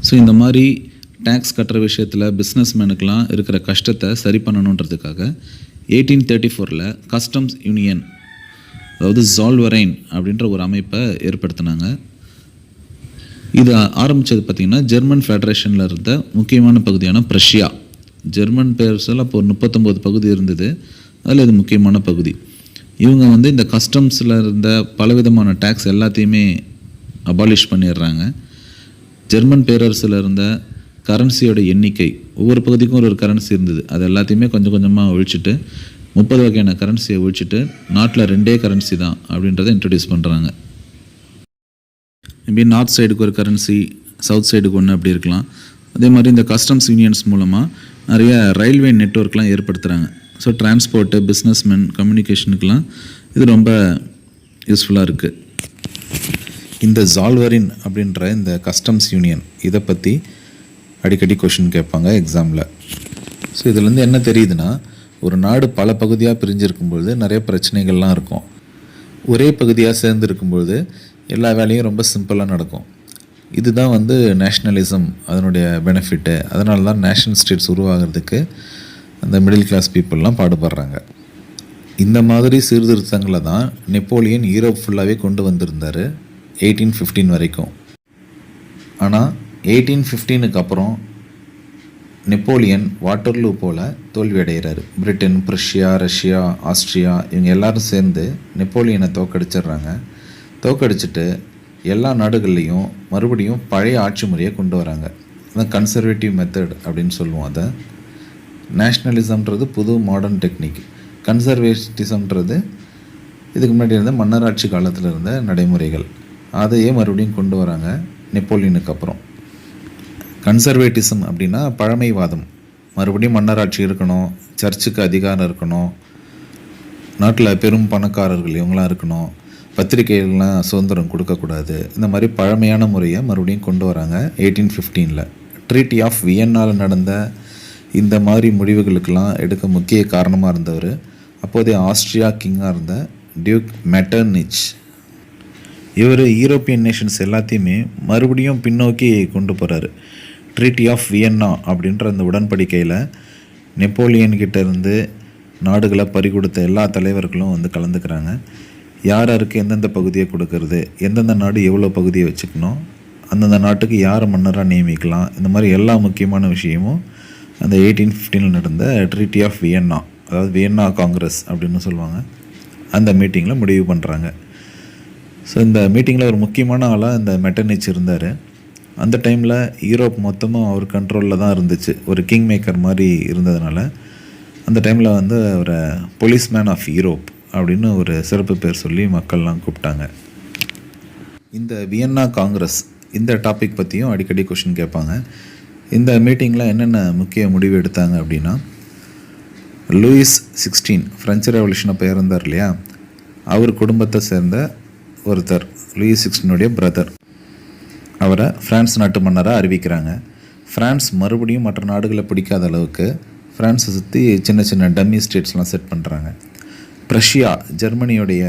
ஸோ இந்த மாதிரி டேக்ஸ் கட்டுற விஷயத்தில் பிஸ்னஸ்மேனுக்கெலாம் இருக்கிற கஷ்டத்தை சரி பண்ணணுன்றதுக்காக 1834 கஸ்டம்ஸ் யூனியன், அதாவது ஜால்வரைன் அப்படின்ற ஒரு அமைப்பை ஏற்படுத்தினாங்க. இது ஆரம்பித்தது பார்த்திங்கன்னா ஜெர்மன் ஃபெடரேஷனில் இருந்த முக்கியமான பகுதியான ப்ரஷ்யா. ஜெர்மன் பேரரசில் அப்போ 39 பகுதி இருந்தது, அதில் இது முக்கியமான பகுதி. இவங்க வந்து இந்த கஸ்டம்ஸில் இருந்த பலவிதமான டேக்ஸ் எல்லாத்தையுமே அபாலிஷ் பண்ணிடுறாங்க. ஜெர்மன் பேரரசில் இருந்த கரன்சியோட எண்ணிக்கை, ஒவ்வொரு பகுதிக்கும் ஒரு கரன்சி இருந்தது, அது எல்லாத்தையுமே கொஞ்சம் கொஞ்சமாக ஒழிச்சிட்டு 30 வகையான கரன்சியை ஒழிச்சிட்டு நாட்டில் 2 கரன்சி தான் அப்படின்றத இன்ட்ரடியூஸ் பண்ணுறாங்க. மேபி நார்த் சைடுக்கு ஒரு கரன்சி, சவுத் சைடுக்கு ஒன்று அப்படி இருக்கலாம். அதே மாதிரி இந்த கஸ்டம்ஸ் யூனியன்ஸ் மூலமாக நிறைய ரயில்வே நெட்வொர்க்லாம் ஏற்படுத்துகிறாங்க. ஸோ டிரான்ஸ்போர்ட்டு, பிஸ்னஸ்மென், கம்யூனிகேஷனுக்கெலாம் இது ரொம்ப யூஸ்ஃபுல்லாக இருக்குது. இந்த ஜால்வரின் அப்படின்ற இந்த கஸ்டம்ஸ் யூனியன் இதை பற்றி அடிக்கடி கொஷின் கேட்பாங்க எக்ஸாமில். ஸோ இதுலேருந்து என்ன தெரியுதுன்னா, ஒரு நாடு பல பகுதியாக பிரிஞ்சிருக்கும்பொழுது நிறைய பிரச்சனைகள்லாம் இருக்கும். ஒரே பகுதியாக சேர்ந்து இருக்கும்பொழுது எல்லா வேலையும் ரொம்ப சிம்பிளாக நடக்கும். இதுதான் வந்து நேஷ்னலிசம் அதனுடைய பெனிஃபிட்டு. அதனால தான் நேஷனல் ஸ்டேட்ஸ் உருவாகிறதுக்கு அந்த மிடில் கிளாஸ் பீப்புளெலாம் பாடுபடுறாங்க. இந்த மாதிரி சீர்திருத்தங்களை தான் நெப்போலியன் யூரோப் ஃபுல்லாகவே கொண்டு வந்திருந்தார் 1815 வரைக்கும். ஆனால் 1815க்கு அப்புறம் நெப்போலியன் வாட்டர்லூ போல் தோல்வி அடைகிறாரு. பிரிட்டன், ப்ரஷ்யா, ரஷ்யா, ஆஸ்ட்ரியா இவங்க எல்லாரும் சேர்ந்து நெப்போலியனை தோக்கடிச்சிடுறாங்க. தோக்கடிச்சிட்டு எல்லா நாடுகள்லேயும் மறுபடியும் பழைய ஆட்சி முறையை கொண்டு வராங்க. அதான் கன்சர்வேட்டிவ் மெத்தட் அப்படின்னு சொல்லுவோம். அதை நேஷ்னலிசம்ன்றது புது மாடர்ன் டெக்னிக், கன்சர்வேட்டிசம்ன்றது இதுக்கு முன்னாடி இருந்த மன்னராட்சி காலத்தில் இருந்த நடைமுறைகள். அதையே மறுபடியும் கொண்டு வராங்க நெப்போலியனுக்கு அப்புறம். கன்சர்வேட்டிசம் அப்படின்னா பழமைவாதம், மறுபடியும் மன்னராட்சி இருக்கணும், சர்ச்சுக்கு அதிகாரம் இருக்கணும், நாட்டில் பெரும் பணக்காரர்கள் இவங்களாம் இருக்கணும், பத்திரிகைகள்லாம் சுதந்திரம் கொடுக்கக்கூடாது. இந்த மாதிரி பழமையான முறையை மறுபடியும் கொண்டு வராங்க 1815. ட்ரீட்டி ஆஃப் வியன்னாவில் நடந்த இந்த மாதிரி முடிவுகளுக்கெல்லாம் எடுக்க முக்கிய காரணமாக இருந்தவர் அப்போதைய ஆஸ்ட்ரியா கிங்காக இருந்த டியூக் மெட்டர்னிச். இவர் யூரோப்பியன் நேஷன்ஸ் எல்லாத்தையுமே மறுபடியும் பின்னோக்கி கொண்டு போகிறாரு. ட்ரீட்டி ஆஃப் வியன்னா அப்படின்ற அந்த உடன்படிக்கையில் நெப்போலியன்கிட்ட இருந்து நாடுகளை பறிகொடுத்த எல்லா தலைவர்களும் வந்து கலந்துக்கிறாங்க. யார் யாருக்கு எந்தெந்த பகுதியை கொடுக்கறது, எந்தெந்த நாடு எவ்வளோ பகுதியை வச்சுக்கணும், அந்தந்த நாட்டுக்கு யாரை மன்னராக நியமிக்கலாம், இந்த மாதிரி எல்லா முக்கியமான விஷயமும் அந்த 1815 நடந்த ட்ரீட்டி ஆஃப் வியன்னா, அதாவது வியன்னா காங்கிரஸ் அப்படின்னு சொல்லுவாங்க, அந்த மீட்டிங்கில் முடிவு பண்ணுறாங்க. ஸோ இந்த மீட்டிங்கில் ஒரு முக்கியமான ஆளாக இந்த மெட்டர்னிச் இருந்தார். அந்த டைமில் யூரோப் மொத்தமும் அவர் கண்ட்ரோலில் தான் இருந்துச்சு. ஒரு கிங் மேக்கர் மாதிரி இருந்ததுனால அந்த டைமில் வந்து அவரை போலீஸ்மேன் ஆஃப் யூரோப் அப்படின்னு ஒரு சிறப்பு பேர் சொல்லி மக்கள்லாம் கூப்பிட்டாங்க. இந்த வியன்னா காங்கிரஸ் இந்த டாபிக் பற்றியும் அடிக்கடி கொஷின் கேட்பாங்க. இந்த மீட்டிங்கில் என்னென்ன முக்கிய முடிவு எடுத்தாங்க அப்படின்னா, லூயிஸ் 16 ஃப்ரெஞ்சு ரெவல்யூஷன் அப்போ இறந்தார் இல்லையா, அவர் குடும்பத்தை சேர்ந்த ஒருத்தர் லூயிஸ் 16 பிரதர், அவரை பிரான்ஸ் நாட்டு மன்னராக அறிவிக்கிறாங்க. பிரான்ஸ் மறுபடியும் மற்ற நாடுகளை பிடிக்காத அளவுக்கு பிரான்ஸை சுற்றி சின்ன சின்ன டம்மி ஸ்டேட்ஸ்லாம் செட் பண்ணுறாங்க. பிரஷ்யா, ஜெர்மனியோடைய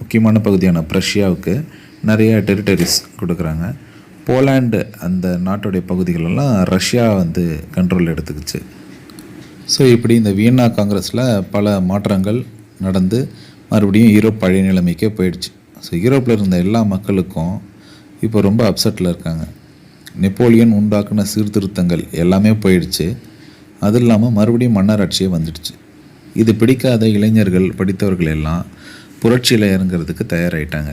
முக்கியமான பகுதியான பிரஷ்யாவுக்கு நிறைய டெரிட்டரிஸ் கொடுக்குறாங்க. போலாண்டு அந்த நாட்டுடைய பகுதிகளெல்லாம் ரஷ்யா வந்து கண்ட்ரோல் எடுத்துக்கிச்சு. ஸோ இப்படி இந்த வியன்னா காங்கிரஸில் பல மாற்றங்கள் நடந்து மறுபடியும் யூரோப் பழைய நிலைமைக்கே போயிடுச்சு. ஸோ யூரோப்பில் இருந்த எல்லா மக்களுக்கும் இப்போ ரொம்ப அப்செட்டில் இருக்காங்க. நெப்போலியன் உண்டாக்குன சீர்திருத்தங்கள் எல்லாமே போயிடுச்சு. அது இல்லாமல் மறுபடியும் மன்னராட்சியே வந்துடுச்சு. இது பிடிக்காத இளைஞர்கள், படித்தவர்கள் எல்லாம் புரட்சியில் இறங்கிறதுக்கு தயாராகிட்டாங்க.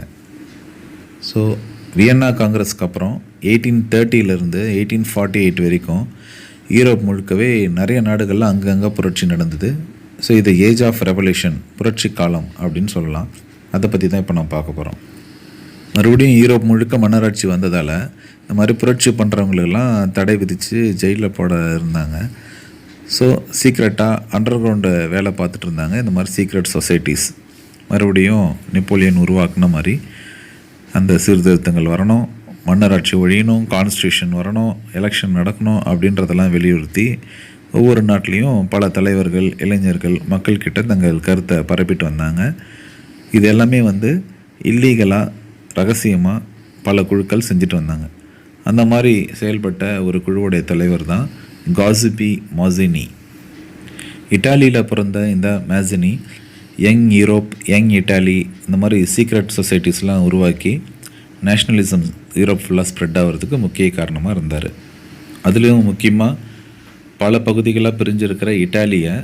ஸோ வியன்னா காங்கிரஸ்க்கு அப்புறம் 1830 1848 வரைக்கும் யூரோப் முழுக்கவே நிறைய நாடுகளில் அங்கங்கே புரட்சி நடந்தது. ஸோ இது ஏஜ் ஆஃப் ரெவல்யூஷன், புரட்சி காலம் அப்படின்னு சொல்லலாம். அதை பற்றி தான் இப்போ நம்ம பார்க்க போகிறோம். மறுபடியும் யூரோப் முழுக்க மன்னராட்சி வந்ததால் இந்த மாதிரி புரட்சி பண்ணுறவங்களுக்கெல்லாம் தடை விதித்து ஜெயிலில் போட இருந்தாங்க. ஸோ சீக்ரெட்டாக அண்டர் கிரவுண்டு வேலை பார்த்துட்டு இருந்தாங்க. இந்த மாதிரி சீக்ரெட் சொசைட்டிஸ் மறுபடியும் நெப்போலியன் உருவாக்குன மாதிரி அந்த சீர்திருத்தங்கள் வரணும், மன்னராட்சி ஒழியணும், கான்ஸ்டியூஷன் வரணும், எலெக்ஷன் நடக்கணும் அப்படின்றதெல்லாம் வலியுறுத்தி ஒவ்வொரு நாட்டிலையும் பல தலைவர்கள், இளைஞர்கள் மக்கள்கிட்ட தங்கள் கருத்தை பரப்பிட்டு வந்தாங்க. இது எல்லாமே வந்து இல்லீகலாக, ரகசியமாக பல குழுக்கள் செஞ்சுட்டு வந்தாங்க. அந்த மாதிரி செயல்பட்ட ஒரு குழுவுடைய தலைவர் தான் காசிபி மாசினி. இட்டாலியில் பிறந்த இந்த Mazzini young Europe, young Italy இந்த மாதிரி சீக்ரெட் சொசைட்டிஸ்லாம் உருவாக்கி நேஷ்னலிசம் யூரோப் ஃபுல்லாக ஸ்ப்ரெட் ஆகிறதுக்கு முக்கிய காரணமாக இருந்தார். அதுலேயும் முக்கியமாக பல பகுதிகளாக பிரிஞ்சிருக்கிற இட்டாலியை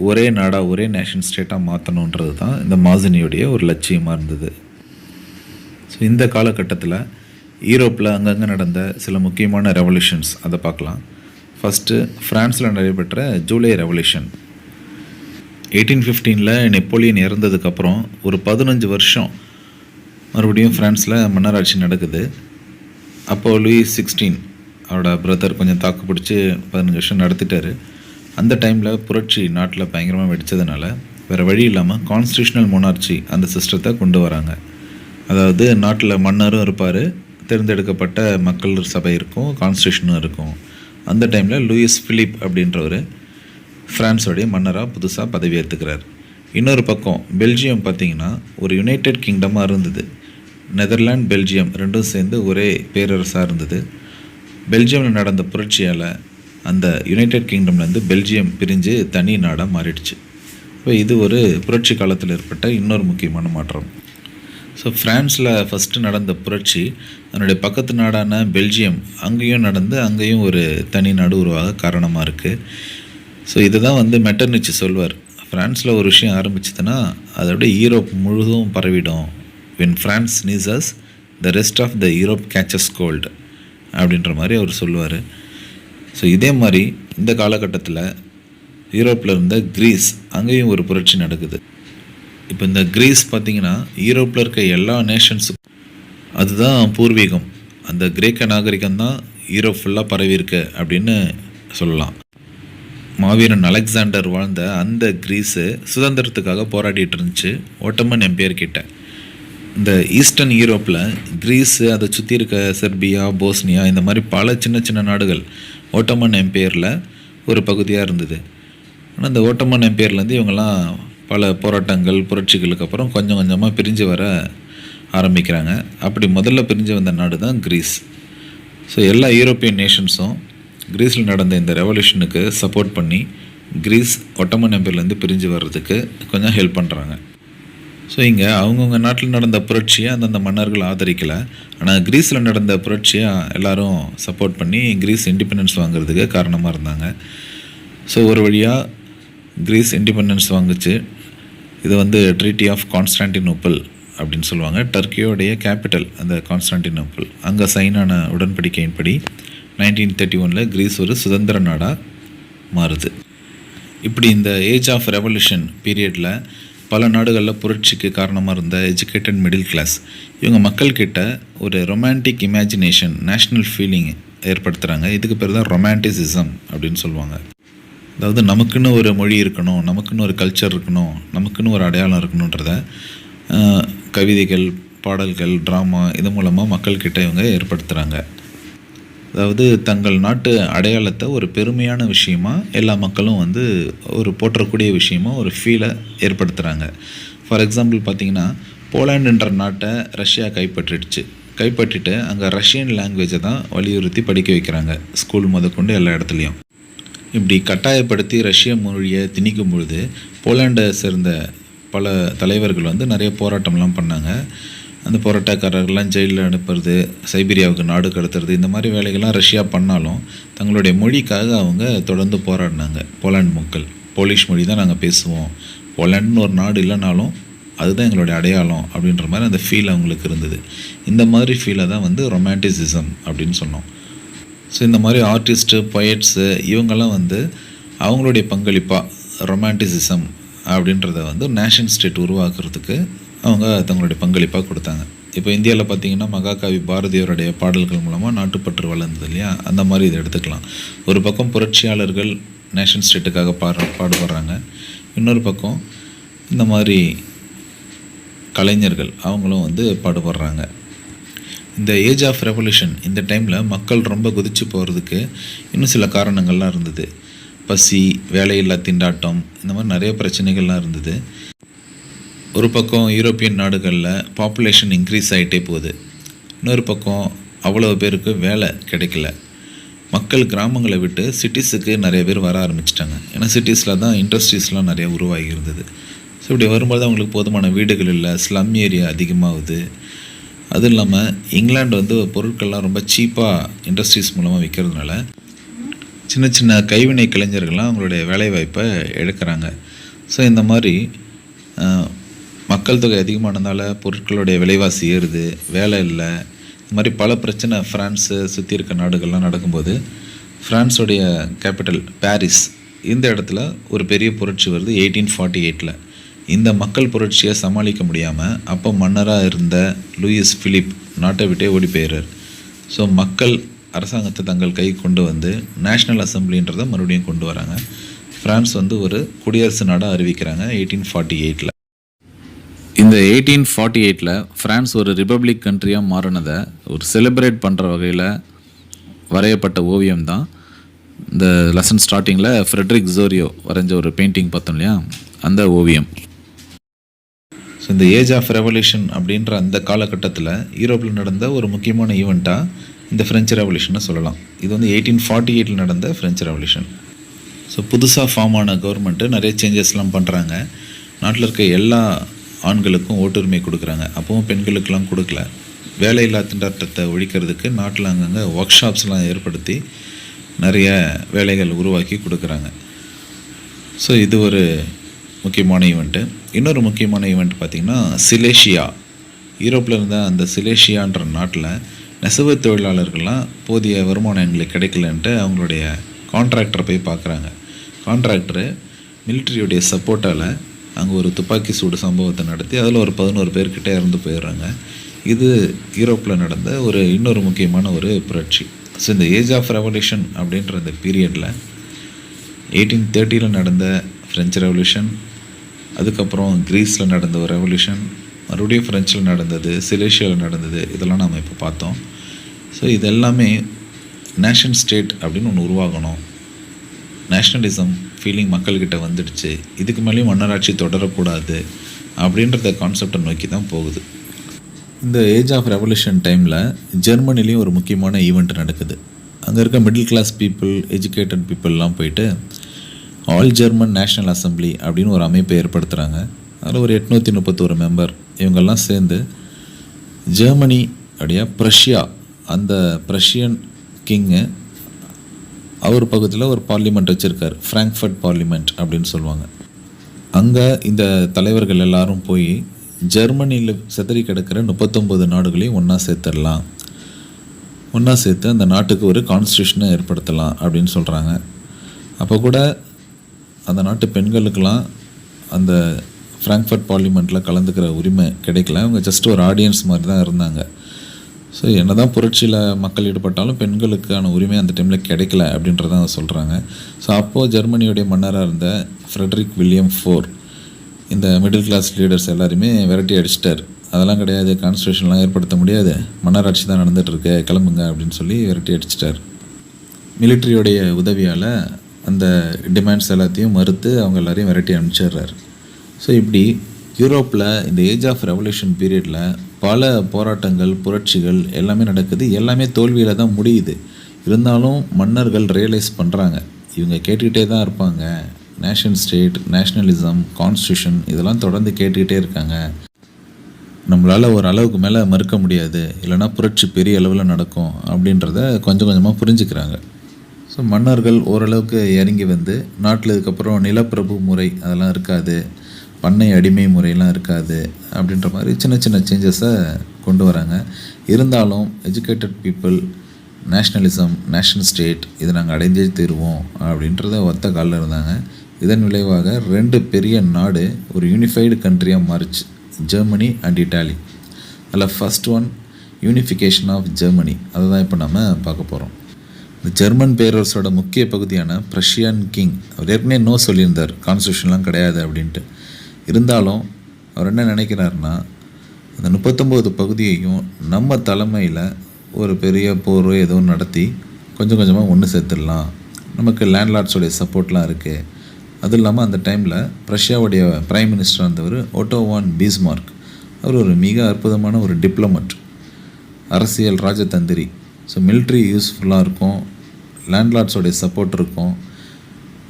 ஒரே நாடாக, ஒரே நேஷன் ஸ்டேட்டாக மாற்றணுன்றது தான் இந்த மாசினியுடைய ஒரு லட்சியமாக இருந்தது. ஸோ இந்த காலகட்டத்தில் யூரோப்பில் அங்கங்கே நடந்த சில முக்கியமான ரெவல்யூஷன்ஸ் அதை பார்க்கலாம். ஃபஸ்ட்டு ஃப்ரான்ஸில் நடைபெற்ற ஜூலை ரெவல்யூஷன். 1815 நெப்போலியன் இறந்ததுக்கப்புறம் ஒரு 15 வருஷம் மறுபடியும் ஃப்ரான்ஸில் மன்னராட்சி நடக்குது. அப்போது லூயிஸ் 16 அவரோட பிரதர் கொஞ்சம் தாக்கு பிடிச்சி 15 வருஷம் நடத்திட்டார். அந்த டைமில் புரட்சி நாட்டில் பயங்கரமாக வெடித்ததுனால வேறு வழி இல்லாமல் கான்ஸ்டியூஷனல் மொனார்ச்சி அந்த சிஸ்டத்தை கொண்டு வராங்க. அதாவது நாட்டில் மன்னரும் இருப்பார், தேர்ந்தெடுக்கப்பட்ட மக்கள் சபை இருக்கும், கான்ஸ்டியூஷனும் இருக்கும். அந்த டைமில் லூயிஸ் பிலிப் அப்படின்றவர் ஃப்ரான்ஸோடைய மன்னராக புதுசாக பதவி ஏற்றுக்கிறார். இன்னொரு பக்கம் பெல்ஜியம் பார்த்திங்கன்னா ஒரு யுனைடெட் கிங்டமாக இருந்தது. நெதர்லாண்ட், பெல்ஜியம் ரெண்டும் சேர்ந்து ஒரே பேரரசாக இருந்தது. பெல்ஜியமில் நடந்த புரட்சியால் அந்த யுனைடெட் கிங்டம்லேருந்து பெல்ஜியம் பிரிஞ்சு தனி நாடாக மாறிடுச்சு. இப்போ இது ஒரு புரட்சி காலத்தில் ஏற்பட்ட இன்னொரு முக்கியமான மாற்றம். ஸோ ஃப்ரான்ஸில் ஃபஸ்ட்டு நடந்த புரட்சி அதனுடைய பக்கத்து நாடான பெல்ஜியம் அங்கேயும் நடந்து அங்கேயும் ஒரு தனி நாடு உருவாக காரணமாக இருக்குது. ஸோ இதை தான் வந்து மெட்டர்னிச் சொல்வார், ஃப்ரான்ஸில் ஒரு விஷயம் ஆரம்பிச்சதுன்னா அதோட யூரோப் முழுதும் பரவிடும். when France sneezes the rest of the Europe catches cold அப்படின்ற மாதிரி அவர் சொல்லுவார். ஸோ இதே மாதிரி இந்த காலகட்டத்தில் யூரோப்பில் இருந்த கிரீஸ் அங்கேயும் ஒரு புரட்சி நடக்குது. இப்போ இந்த கிரீஸ் பார்த்திங்கன்னா யூரோப்பில் இருக்க எல்லா நேஷன்ஸுக்கும் அதுதான் பூர்வீகம். அந்த கிரேக்க நாகரிகம் தான் யூரோப் ஃபுல்லாக பரவி இருக்கு அப்படின்னு சொல்லலாம். மாவீரன் அலெக்சாண்டர் வாழ்ந்த அந்த கிரீஸு சுதந்திரத்துக்காக போராடிட்டு இருந்துச்சு ஒட்டமன் எம்பையர் கிட்ட. இந்த ஈஸ்டர்ன் யூரோப்பில் கிரீஸு அதை சுற்றி இருக்க செர்பியா, போஸ்னியா இந்த மாதிரி பல சின்ன சின்ன நாடுகள் ஒட்டமன் எம்பையரில் ஒரு பகுதியாக இருந்தது. ஆனால் இந்த ஒட்டமன் எம்பையர்லேருந்து இவங்கெல்லாம் பல போராட்டங்கள், புரட்சிகளுக்கு அப்புறம் கொஞ்சம் கொஞ்சமாக பிரிஞ்சு வர ஆரம்பிக்கிறாங்க. அப்படி முதல்ல பிரிஞ்சு வந்த நாடு தான் கிரீஸ். ஸோ எல்லா யூரோப்பியன் நேஷன்ஸும் கிரீஸில் நடந்த இந்த ரெவல்யூஷனுக்கு சப்போர்ட் பண்ணி கிரீஸ் ஒட்டமன் எம்பையர்லேருந்து பிரிஞ்சு வர்றதுக்கு கொஞ்சம் ஹெல்ப் பண்ணுறாங்க. ஸோ இங்கே அவங்கவுங்க நாட்டில் நடந்த புரட்சியை அந்தந்த மன்னர்கள் ஆதரிக்கலை. ஆனால் கிரீஸில் நடந்த புரட்சியை எல்லாரும் சப்போர்ட் பண்ணி கிரீஸ் இண்டிபெண்டன்ஸ் வாங்குறதுக்கு காரணமாக இருந்தாங்க. ஸோ ஒரு வழியாக கிரீஸ் இண்டிபெண்டன்ஸ் வாங்குச்சு. இது வந்து ட்ரீட்டி ஆஃப் கான்ஸ்டான்டினோப்பிள் அப்படின்னு சொல்லுவாங்க. டர்க்கியோடைய கேபிட்டல் அந்த கான்ஸ்டான்டினோப்பிள். அங்கே சைனான உடன்படிக்கையின்படி 1931 கிரீஸ் ஒரு சுதந்திர நாடாக மாறுது. இப்படி இந்த ஏஜ் ஆஃப் ரெவல்யூஷன் பீரியடில் பல நாடுகளில் புரட்சிக்கு காரணமாக இருந்த எஜுகேட்டட் மிடில் கிளாஸ் இவங்க மக்கள்கிட்ட ஒரு ரொமான்டிக் இமேஜினேஷன், நேஷ்னல் ஃபீலிங் ஏற்படுத்துகிறாங்க. இதுக்கு பேர் தான் ரொமான்டிசிசம் அப்படின்னு சொல்லுவாங்க. அதாவது நமக்குன்னு ஒரு மொழி இருக்கணும், நமக்குன்னு ஒரு கல்ச்சர் இருக்கணும், நமக்குன்னு ஒரு அடையாளம் இருக்கணுன்றத கவிதைகள், பாடல்கள், ட்ராமா இது மூலமாக மக்கள்கிட்ட இவங்க ஏற்படுத்துகிறாங்க. அதாவது தங்கள் நாட்டு அடையாளத்தை ஒரு பெருமையான விஷயமா எல்லா மக்களும் வந்து ஒரு போற்றக்கூடிய விஷயமா ஒரு ஃபீலை ஏற்படுத்துகிறாங்க. ஃபார் எக்ஸாம்பிள் பார்த்திங்கன்னா, போலாண்டுன்ற நாட்டை ரஷ்யா கைப்பற்றிட்டு அங்கே ரஷ்யன் லாங்குவேஜை தான் வலியுறுத்தி படிக்க வைக்கிறாங்க, ஸ்கூல் முதற்கொண்டு எல்லா இடத்துலையும். இப்படி கட்டாயப்படுத்தி ரஷ்ய மொழியை திணிக்கும் பொழுது போலாண்டை சேர்ந்த பல தலைவர்கள் வந்து நிறைய போராட்டம்லாம் பண்ணாங்க. அந்த போராட்டக்காரர்கள்லாம் ஜெயிலில் அனுப்புறது, சைபீரியாவுக்கு நாடு கடத்துறது, இந்த மாதிரி வேலைகள்லாம் ரஷ்யா பண்ணாலும் தங்களுடைய மொழிக்காக அவங்க தொடர்ந்து போராடினாங்க. போலாண்டு மக்கள் போலிஷ் மொழி தான் நாங்கள் பேசுவோம், போலாண்டுன்னு ஒரு நாடு இல்லைனாலும் அதுதான் எங்களுடைய அடையாளம் அப்படின்ற மாதிரி அந்த ஃபீல் அவங்களுக்கு இருந்தது. இந்த மாதிரி ஃபீலை தான் வந்து ரொமான்டிசிசம் அப்படின்னு சொன்னோம். ஸோ இந்த மாதிரி ஆர்டிஸ்ட்டு, பொயட்ஸு இவங்கெல்லாம் வந்து அவங்களுடைய பங்களிப்பாக ரொமான்டிசிசம் அப்படின்றத வந்து நேஷன் ஸ்டேட் உருவாக்குறதுக்கு அவங்க தங்களுடைய பங்களிப்பாக கொடுத்தாங்க. இப்போ இந்தியாவில் பார்த்திங்கன்னா மகாகவி பாரதியாருடைய பாடல்கள் மூலமாக நாட்டுப்பற்று வளர்ந்தது இல்லையா, அந்த மாதிரி இதை எடுத்துக்கலாம். ஒரு பக்கம் புரட்சியாளர்கள் நேஷன் ஸ்டேட்டுக்காக பாடுபடுறாங்க, இன்னொரு பக்கம் இந்த மாதிரி கலைஞர்கள் அவங்களும் வந்து பாடுபடுறாங்க. இந்த ஏஜ் ஆஃப் ரெவல்யூஷன் இந்த டைமில் மக்கள் ரொம்ப குதிச்சு போகிறதுக்கு இன்னும் சில காரணங்கள்லாம் இருந்தது. பசி, வேலையில்லா திண்டாட்டம், இந்த மாதிரி நிறைய பிரச்சனைகள்லாம் இருந்தது. ஒரு பக்கம் யூரோப்பியன் நாடுகளில் பாப்புலேஷன் இன்க்ரீஸ் ஆகிட்டே போகுது, இன்னொரு பக்கம் அவ்வளோ பேருக்கு வேலை கிடைக்கல. மக்கள் கிராமங்களை விட்டு சிட்டிஸுக்கு நிறைய பேர் வர ஆரம்பிச்சிட்டாங்க. ஏன்னா சிட்டிஸில் தான் இண்டஸ்ட்ரீஸ்லாம் நிறையா உருவாகி இருந்தது. ஸோ இப்படி வரும்போது அவங்களுக்கு போதுமான வீடுகள் இல்லை, ஸ்லம் ஏரியா அதிகமாகுது. அதுவும் இல்லாமல் இங்கிலாந்து வந்து பொருட்கள்லாம் ரொம்ப சீப்பாக இண்டஸ்ட்ரீஸ் மூலமாக விற்கிறதுனால சின்ன சின்ன கைவினை கலைஞர்கள்லாம் அவங்களுடைய வேலைவாய்ப்பை எடுக்கிறாங்க. ஸோ இந்த மாதிரி மக்கள் தொகை அதிகமானதால் பொருட்களுடைய விலைவாசி ஏறுது, வேலை இல்லை, இந்த மாதிரி பல பிரச்சனை ஃப்ரான்ஸு சுற்றி இருக்க நாடுகள்லாம் நடக்கும்போது ஃப்ரான்ஸோடைய கேபிட்டல் பாரிஸ் இந்த இடத்துல ஒரு பெரிய புரட்சி வருது 1848. இந்த மக்கள் புரட்சியை சமாளிக்க முடியாமல் அப்போ மன்னராக இருந்த லூயிஸ் பிலிப் நாட்டை விட்டே ஓடி போயிடுறார். ஸோ மக்கள் அரசாங்கத்தை தங்கள் கை கொண்டு வந்து நேஷ்னல் அசம்பிளின்றதை மறுபடியும் கொண்டு வராங்க. ஃப்ரான்ஸ் வந்து ஒரு குடியரசு நாடாக அறிவிக்கிறாங்க 1848. இந்த 1848 ஃப்ரான்ஸ் ஒரு ரிப்பப்ளிக் கண்ட்ரியாக மாறினதை ஒரு செலிப்ரேட் பண்ணுற வகையில் வரையப்பட்ட ஓவியம் தான் இந்த லெசன் ஸ்டார்டிங்கில் ஃப்ரெட்ரிக் ஜோரியோ வரைஞ்ச ஒரு பெயிண்டிங் பார்த்தோம் இல்லையா, அந்த ஓவியம். ஸோ இந்த ஏஜ் ஆஃப் ரெவல்யூஷன் அப்படின்ற அந்த காலகட்டத்தில் யூரோப்பில் நடந்த ஒரு முக்கியமான ஈவெண்ட்டாக இந்த ஃப்ரெஞ்சு ரெவல்யூஷனை சொல்லலாம். இது வந்து 1848 நடந்த ஃப்ரெஞ்சு ரெவல்யூஷன். ஸோ புதுசாக ஃபார்ம் ஆன கவர்மெண்ட்டு நிறைய சேஞ்சஸ்லாம் பண்ணுறாங்க. நாட்டில் இருக்க எல்லா ஆண்களுக்கும் ஓட்டுரிமை கொடுக்குறாங்க, அப்பவும் பெண்களுக்கெல்லாம் கொடுக்கல. வேலையில்லா திண்டாட்டத்தை ஒழிக்கிறதுக்கு நாட்டில் அங்கங்கே ஒர்க் ஷாப்ஸ்லாம் ஏற்படுத்தி நிறைய வேலைகள் உருவாக்கி கொடுக்குறாங்க. ஸோ இது ஒரு முக்கியமான ஈவெண்ட்டு. இன்னொரு முக்கியமான ஈவெண்ட் பார்த்திங்கன்னா சிலேஷியா. யூரோப்பில் இருந்த அந்த சிலேஷியான்ற நாட்டில் நெசவு தொழிலாளர்கள்லாம் போதிய வருமானம் எங்களுக்கு கிடைக்கலன்ட்டு அவங்களுடைய கான்ட்ராக்டரை போய் பார்க்குறாங்க. கான்ட்ராக்டரு மிலிட்ரியுடைய சப்போர்ட்டால் அங்கே ஒரு துப்பாக்கி சூடு சம்பவத்தை நடத்தி அதில் ஒரு 11 பேர்கிட்ட இறந்து போயிடுறாங்க. இது யூரோப்பில் நடந்த ஒரு இன்னொரு முக்கியமான ஒரு புரட்சி. ஸோ இந்த ஏஜ் ஆஃப் ரெவல்யூஷன் அப்படின்ற இந்த பீரியடில் 1830 நடந்த ஃப்ரெஞ்சு ரெவல்யூஷன், அதுக்கப்புறம் கிரீஸில் நடந்த ஒரு ரெவல்யூஷன், மறுபடியும் ஃப்ரெஞ்சில் நடந்தது, சிலேஷியாவில் நடந்தது, இதெல்லாம் நம்ம இப்போ பார்த்தோம். ஸோ இதெல்லாமே நேஷன் ஸ்டேட் அப்படின்னு ஒன்று உருவாகணும், நேஷ்னலிசம் ஃபீலிங் மக்கள்கிட்ட வந்துடுச்சு, இதுக்கு மேலேயும் மன்னராட்சி தொடரக்கூடாது அப்படின்றத கான்செப்டை நோக்கி தான் போகுது. இந்த ஏஜ் ஆஃப் ரெவல்யூஷன் டைமில் ஜெர்மனிலையும் ஒரு முக்கியமான ஈவெண்ட் நடக்குது. அங்கே இருக்க மிடில் கிளாஸ் பீப்புள், எஜுகேட்டட் பீப்புளெலாம் போயிட்டு ஆல் ஜெர்மன் நேஷ்னல் அசம்பிளி அப்படின்னு ஒரு அமைப்பை ஏற்படுத்துகிறாங்க. அதில் ஒரு 831 மெம்பர் இவங்கெல்லாம் சேர்ந்து ஜெர்மனி அப்படியே ப்ரஷ்யா, அந்த ப்ரஷியன் கிங்கு அவர் பக்கத்தில் ஒரு பார்லிமெண்ட் வச்சுருக்கார், ஃப்ராங்க்ஃபர்ட் பார்லிமெண்ட் அப்படின்னு சொல்லுவாங்க. அங்கே இந்த தலைவர்கள் எல்லாரும் போய் ஜெர்மனியில் சிதறி கிடக்கிற 39 நாடுகளையும் ஒன்றா சேர்த்துடலாம், ஒன்றா சேர்த்து அந்த நாட்டுக்கு ஒரு கான்ஸ்டியூஷனை ஏற்படுத்தலாம் அப்படின்னு சொல்கிறாங்க. அப்போ கூட அந்த நாட்டு பெண்களுக்கெல்லாம் அந்த ஃப்ராங்க்ஃபர்ட் பார்லிமெண்ட்டில் கலந்துக்கிற உரிமை கிடைக்கல. அவங்க ஜஸ்ட் ஒரு ஆடியன்ஸ் மாதிரி தான் இருந்தாங்க. ஸோ என்ன தான் புரட்சியில் மக்கள் ஈடுபட்டாலும் பெண்களுக்கான உரிமை அந்த டைமில் கிடைக்கல அப்படின்றத சொல்கிறாங்க. ஸோ அப்போது ஜெர்மனியுடைய மன்னராக இருந்த ஃப்ரெட்ரிக் வில்லியம் IV இந்த மிடில் கிளாஸ் லீடர்ஸ் எல்லாருமே விரட்டி அடிச்சிட்டார். அதெல்லாம் கிடையாது, கான்ஸ்டியூஷன்லாம் ஏற்படுத்த முடியாது, மன்னராட்சி தான் நடந்துகிட்ருக்கு, கிளம்புங்க அப்படின்னு சொல்லி விரட்டி அடிச்சிட்டார். மிலிட்ரியோடைய உதவியால் அந்த டிமாண்ட்ஸ் எல்லாத்தையும் மறுத்து அவங்க எல்லாரையும் விரட்டி அனுப்பிச்சிடுறாரு. ஸோ இப்படி யூரோப்பில் இந்த ஏஜ் ஆஃப் ரெவல்யூஷன் பீரியடில் பல போராட்டங்கள், புரட்சிகள் எல்லாமே நடக்குது. எல்லாமே தோல்வியில் தான் முடியுது. இருந்தாலும் மன்னர்கள் ரியலைஸ் பண்ணுறாங்க, இவங்க கேட்டுக்கிட்டே தான் இருப்பாங்க, நேஷன் ஸ்டேட், நேஷ்னலிசம், கான்ஸ்டியூஷன் இதெல்லாம் தொடர்ந்து கேட்டுக்கிட்டே இருக்காங்க, நம்மளால் ஒரு அளவுக்கு மேலே மறுக்க முடியாது, இல்லைனா புரட்சி பெரிய அளவில் நடக்கும் அப்படின்றத கொஞ்சம் கொஞ்சமாக புரிஞ்சுக்கிறாங்க. ஸோ மன்னர்கள் ஓரளவுக்கு இறங்கி வந்து நாட்டில் இதுக்கப்புறம் நிலப்பிரபு முறை அதெல்லாம் இருக்காது, பண்ணை அடிமை முறையெல்லாம் இருக்காது அப்படின்ற மாதிரி சின்ன சின்ன சேஞ்சஸை கொண்டு வராங்க. இருந்தாலும் educated people nationalism, nation state இதை நாங்கள் அடைஞ்சே தீருவோம் அப்படின்றத ஒத்த காலில் இருந்தாங்க. இதன் விளைவாக 2 பெரிய நாடு ஒரு யூனிஃபைடு கண்ட்ரியாக மாறிச்சு, ஜெர்மனி அண்ட் இட்டாலி. அதில் first one unification of Germany, அதை தான் இப்போ நம்ம பார்க்க போகிறோம். இந்த ஜெர்மன் பேரரசோட முக்கிய பகுதியான ப்ரஷியன் கிங் அவர் ஏற்கனவே நோ சொல்லியிருந்தார், கான்ஸ்டியூஷன்லாம் கிடையாது அப்படின்ட்டு. இருந்தாலும் அவர் என்ன நினைக்கிறாருன்னா, அந்த 39 பகுதியையும் நம்ம தலைமையில் ஒரு பெரிய போரோ ஏதோ நடத்தி கொஞ்சம் கொஞ்சமாக ஒன்று சேர்த்துடலாம், நமக்கு லேண்ட்லார்ட்ஸோடைய சப்போர்ட்லாம் இருக்குது. அதுவும் இல்லாமல் அந்த டைமில் ப்ரஷ்யாவுடைய பிரைம் மினிஸ்டர் இருந்தவர் ஓட்டோ வான் பீஸ்மார்க். அவர் ஒரு மிக அற்புதமான ஒரு டிப்ளமட், அரசியல் ராஜதந்திரி. ஸோ மிலிட்ரி யூஸ்ஃபுல்லாக இருக்கும், லேண்ட்லார்ட்ஸோடைய சப்போர்ட் இருக்கும்,